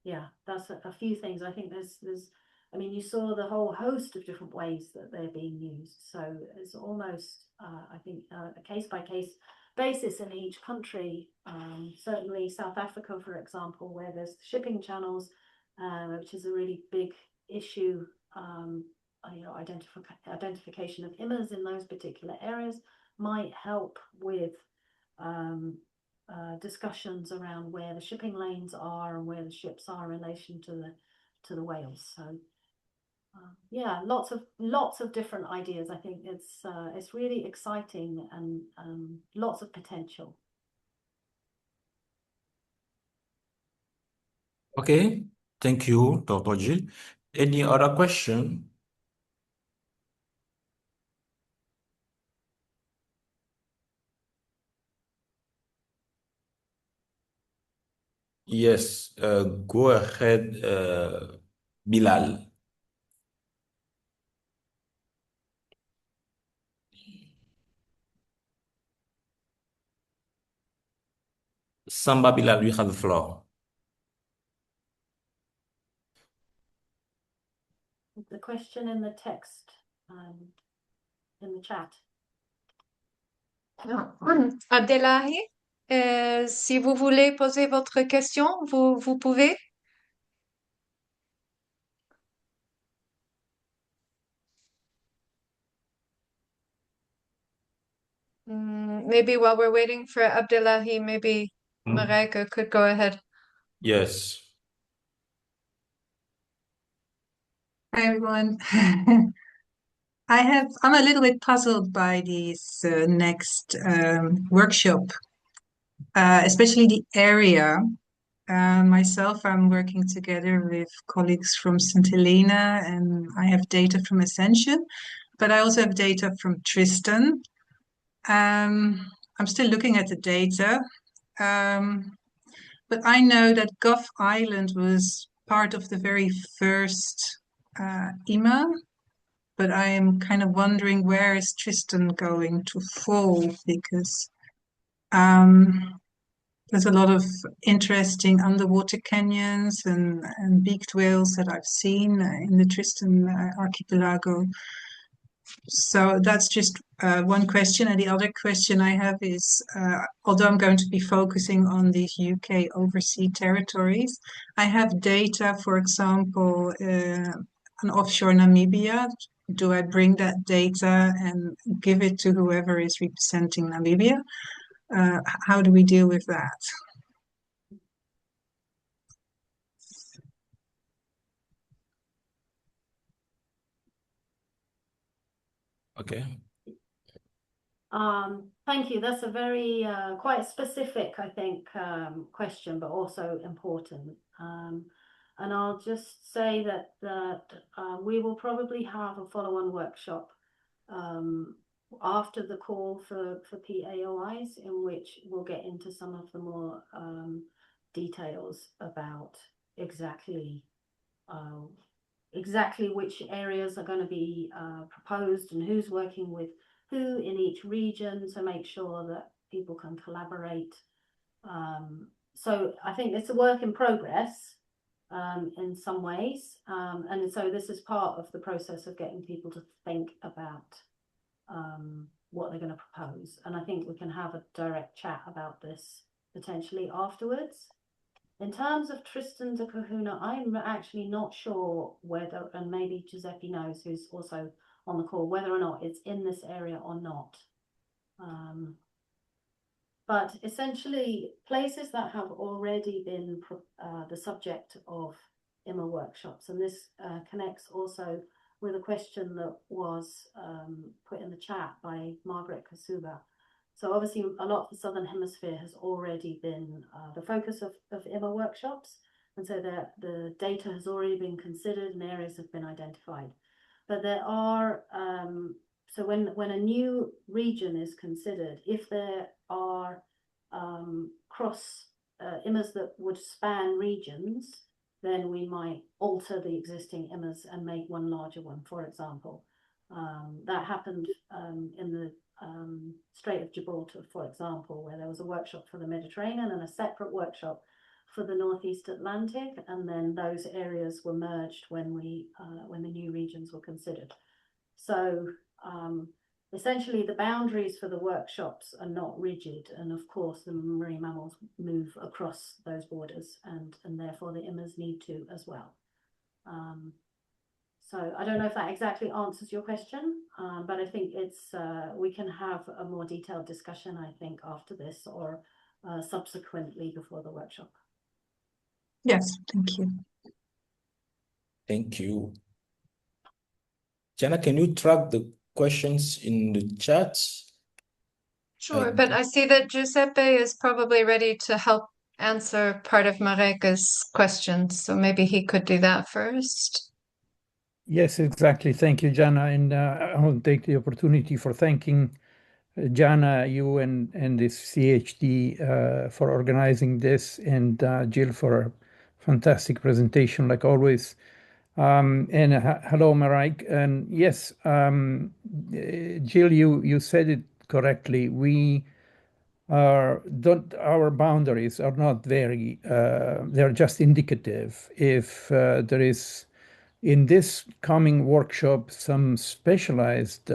yeah, that's a few things. I think I mean, you saw the whole host of different ways that they're being used. So it's almost, I think, a case-by-case basis in each country. Certainly South Africa, for example, where there's shipping channels, which is a really big issue. Identification of IMMAs in those particular areas might help with discussions around where the shipping lanes are and where the ships are in relation to the whales. So yeah, lots of different ideas. I think it's really exciting and lots of potential. Okay, thank you, Dr. Gill. Any other question? Yes, go ahead, Bilal. Samba Bilal, you have the floor. The question in the text, in the chat. Abdellahi, si vous voulez poser votre question, vous pouvez. Maybe while we're waiting for Abdellahi, maybe Marijke could go ahead. Yes. Hi, everyone. I'm a little bit puzzled by this next workshop, especially the area. Myself, I'm working together with colleagues from St. Helena, and I have data from Ascension, but I also have data from Tristan. I'm still looking at the data, but I know that Gough Island was part of the very first IMMA, but I am kind of wondering where is Tristan going to fall, because there's a lot of interesting underwater canyons and beaked whales that I've seen in the Tristan archipelago. So that's just one question. And the other question I have is, although I'm going to be focusing on these UK overseas territories, I have data, for example, on offshore Namibia. Do I bring that data and give it to whoever is representing Namibia? How do we deal with that? Okay. Thank you. That's a very quite specific, I think, question, but also important. And I'll just say that we will probably have a follow-on workshop after the call for PAOIs, in which we'll get into some of the more details about exactly which areas are going to be proposed and who's working with who in each region to make sure that people can collaborate. So I think it's a work in progress in some ways. And so this is part of the process of getting people to think about what they're going to propose. And I think we can have a direct chat about this potentially afterwards. In terms of Tristan da Cunha, I'm actually not sure whether, and maybe Giuseppe knows, who's also on the call, whether or not it's in this area or not. But essentially, places that have already been the subject of IMMA workshops, and this connects also with a question that was put in the chat by Margaret Kasuba. So obviously, a lot of the Southern Hemisphere has already been the focus of IMMA workshops, and so the data has already been considered and areas have been identified. But there are, so when a new region is considered, if there are cross IMMAs that would span regions, then we might alter the existing IMMAs and make one larger one, for example. That happened in the Strait of Gibraltar, for example, where there was a workshop for the Mediterranean and a separate workshop for the Northeast Atlantic, and then those areas were merged when the new regions were considered. So essentially the boundaries for the workshops are not rigid, and of course the marine mammals move across those borders, and therefore the IMMAs need to as well. So I don't know if that exactly answers your question, but I think it's we can have a more detailed discussion, I think, after this or subsequently before the workshop. Yes, thank you. Thank you. Jana, can you track the questions in the chat? Sure, but I see that Giuseppe is probably ready to help answer part of Marijke's questions, so maybe he could do that first. Yes, exactly. Thank you, Jana. And I want to take the opportunity for thanking Jana, you and the CCAHD for organizing this, and Gill for a fantastic presentation, like always. And hello, Marijke. And yes, Gill, you said it correctly. Our boundaries are not very, they're just indicative. If there is in this coming workshop some specialized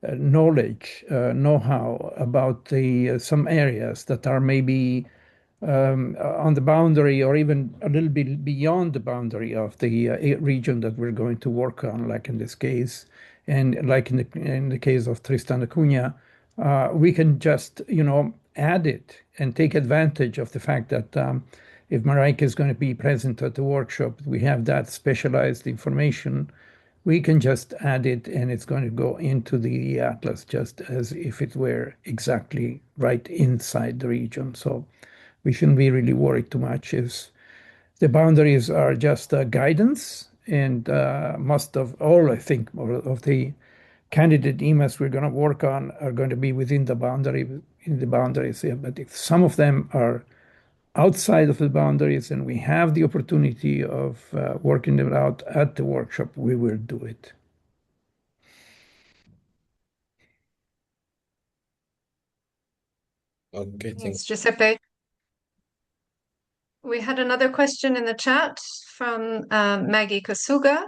knowledge, know-how about some areas that are maybe on the boundary or even a little bit beyond the boundary of the region that we're going to work on, like in this case, and like in the case of Tristan da Cunha, we can just, add it and take advantage of the fact that if Marika is going to be present at the workshop, we have that specialized information. We can just add it and it's going to go into the atlas just as if it were exactly right inside the region. So we shouldn't be really worried too much. The boundaries are just guidance, and most of all, I think, of the candidate IMMAs we're going to work on are going to be within the boundaries. Yeah, but if some of them are outside of the boundaries and we have the opportunity of working them out at the workshop, we will do it. Okay, Thanks, Giuseppe. We had another question in the chat from Maggie Kasuga.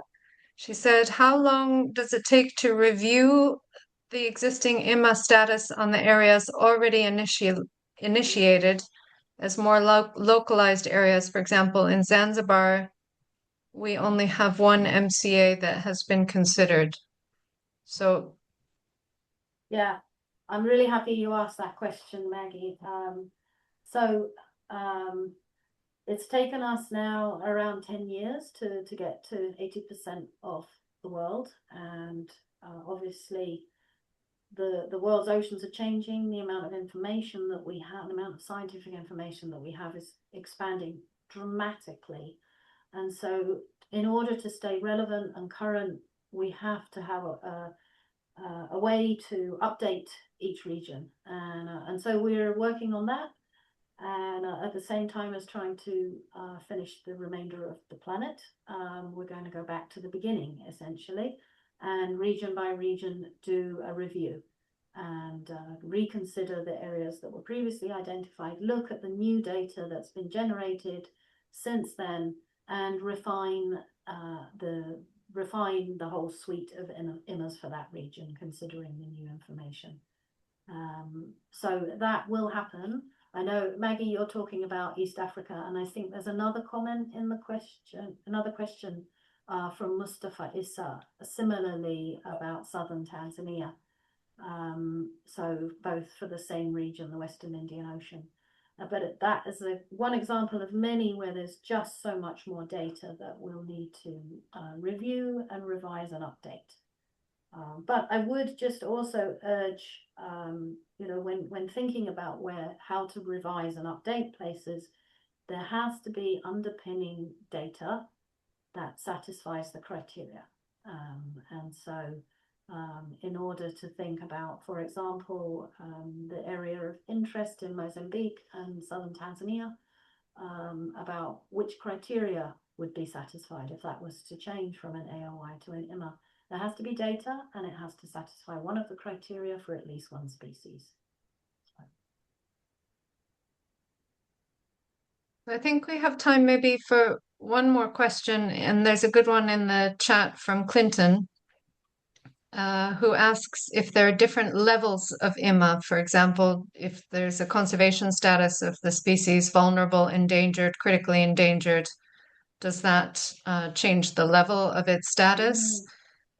She said, how long does it take to review the existing IMMA status on the areas already initiated as more localized areas? For example, in Zanzibar, we only have one MCA that has been considered. So, yeah, I'm really happy you asked that question, Maggie. It's taken us now around 10 years to get to 80% of the world, and obviously the world's oceans are changing. The amount of information that we have, the amount of scientific information that we have is expanding dramatically. And so in order to stay relevant and current, we have to have a way to update each region. And so we're working on that. And at the same time as trying to finish the remainder of the planet, we're going to go back to the beginning, essentially, and region by region do a review and reconsider the areas that were previously identified, look at the new data that's been generated since then, and refine the whole suite of IMMAs for that region, considering the new information. So that will happen. I know, Maggie, you're talking about East Africa, and I think there's another comment in the question, from Mustafa Issa, similarly about southern Tanzania. So both for the same region, the Western Indian Ocean. But that is one example of many where there's just so much more data that we'll need to review and revise and update. But I would just also urge, when thinking about how to revise and update places, there has to be underpinning data that satisfies the criteria. And so in order to think about, for example, the area of interest in Mozambique and southern Tanzania, about which criteria would be satisfied if that was to change from an AOI to an IMMA. There has to be data, and it has to satisfy one of the criteria for at least one species. I think we have time maybe for one more question, and there's a good one in the chat from Clinton, who asks if there are different levels of IMMA. For example, if there's a conservation status of the species vulnerable, endangered, critically endangered, does that change the level of its status?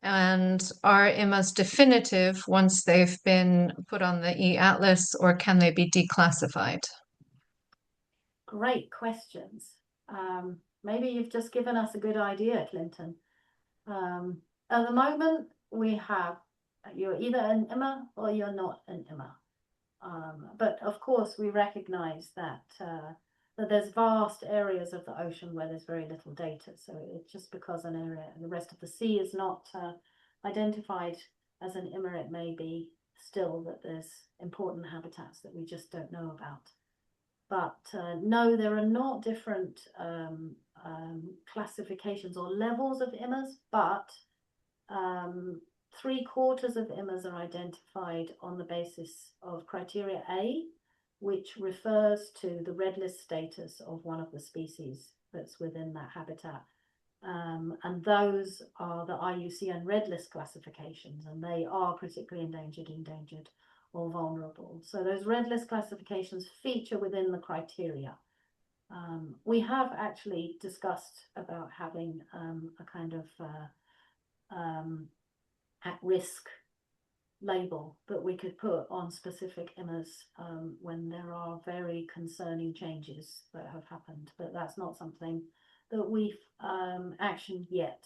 And are IMMAs definitive once they've been put on the e-atlas, or can they be declassified? Great questions. Maybe you've just given us a good idea, Clinton. At the moment, you're either an IMMA or you're not an IMMA. But of course, we recognize that there's vast areas of the ocean where there's very little data. So it's just because an area and the rest of the sea is not identified as an IMMA, it may be still that there's important habitats that we just don't know about. But no, there are not different classifications or levels of IMMAs, but 3/4 of IMMAs are identified on the basis of criteria A, which refers to the red list status of one of the species that's within that habitat. And those are the IUCN red list classifications, and they are critically endangered, or vulnerable. So those red list classifications feature within the criteria. We have actually discussed about having a kind of at-risk label that we could put on specific IMMAs when there are very concerning changes that have happened, but that's not something that we've actioned yet.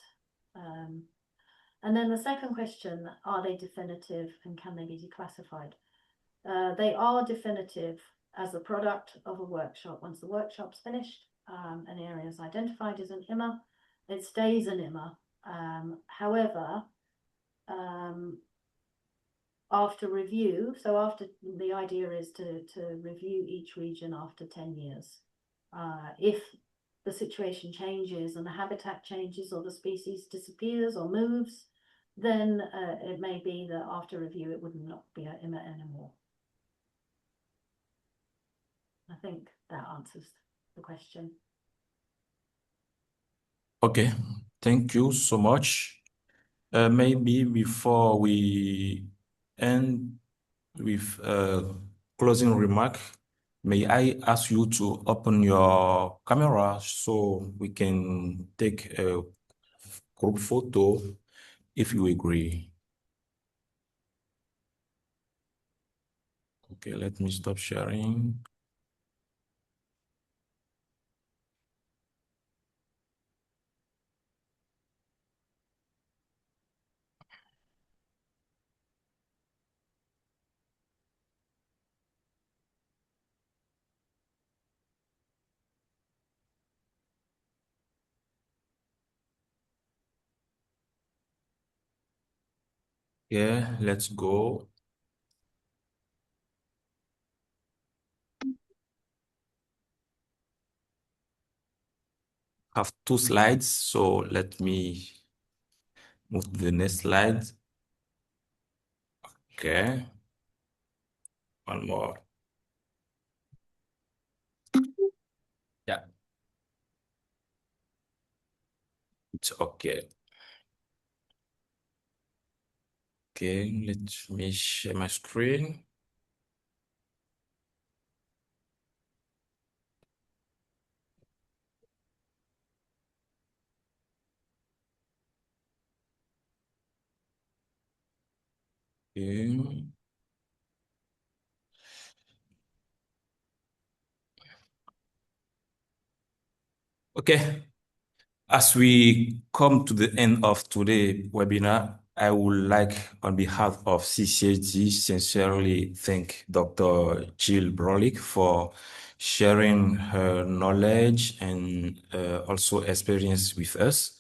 And then the second question, are they definitive and can they be declassified? They are definitive as the product of a workshop. Once the workshop's finished, an area is identified as an IMMA, it stays an IMMA. However, after review, so after the idea is to review each region after 10 years. If the situation changes and the habitat changes or the species disappears or moves, then it may be that after review it would not be an IMMA anymore. I think that answers the question. Okay, thank you so much. Maybe before we end with a closing remark, may I ask you to open your camera so we can take a group photo if you agree. Okay, let me stop sharing. Yeah, let's go. Have 2 slides, so let me move to the next slide. Okay. One more. Yeah. It's okay. Okay, let me share my screen. Okay. Okay. As we come to the end of today's webinar, I would like, on behalf of CCAHD, sincerely thank Dr. Gill Braulik for sharing her knowledge and also experience with us.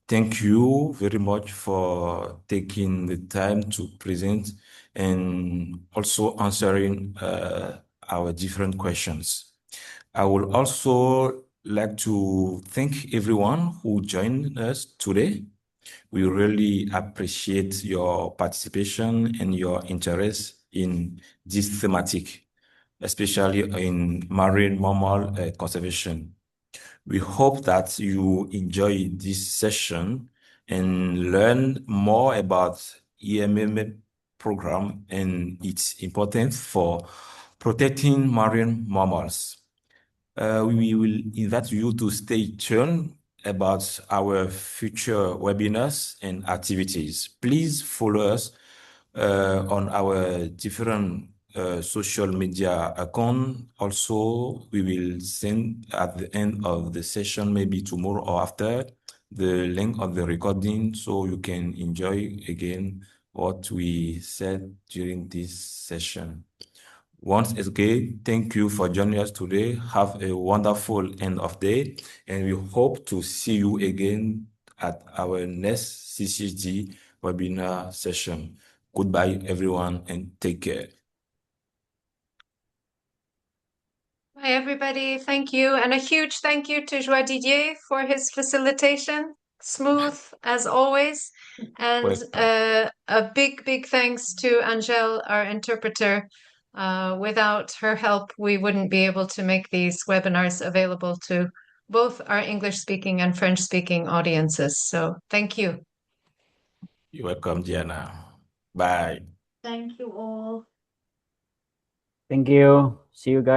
Thank you very much for taking the time to present and also answering our different questions. I would also like to thank everyone who joined us today. We really appreciate your participation and your interest in this thematic, especially in marine mammal conservation. We hope that you enjoy this session and learn more about IMMA program and its importance for protecting marine mammals. We will invite you to stay tuned about our future webinars and activities. Please follow us on our different social media account. Also, we will send at the end of the session, maybe tomorrow or after, the link of the recording so you can enjoy again what we said during this session. Once again, thank you for joining us today. Have a wonderful end of day, and we hope to see you again at our next CCAHD webinar session. Goodbye, everyone, and take care. Bye, everybody. Thank you. And a huge thank you to Joao Didier for his facilitation. Smooth as always. And a big, big thanks to Angèle, our interpreter. Without her help, we wouldn't be able to make these webinars available to both our English-speaking and French-speaking audiences. So thank you. You're welcome, Diana. Bye. Thank you all. Thank you. See you guys.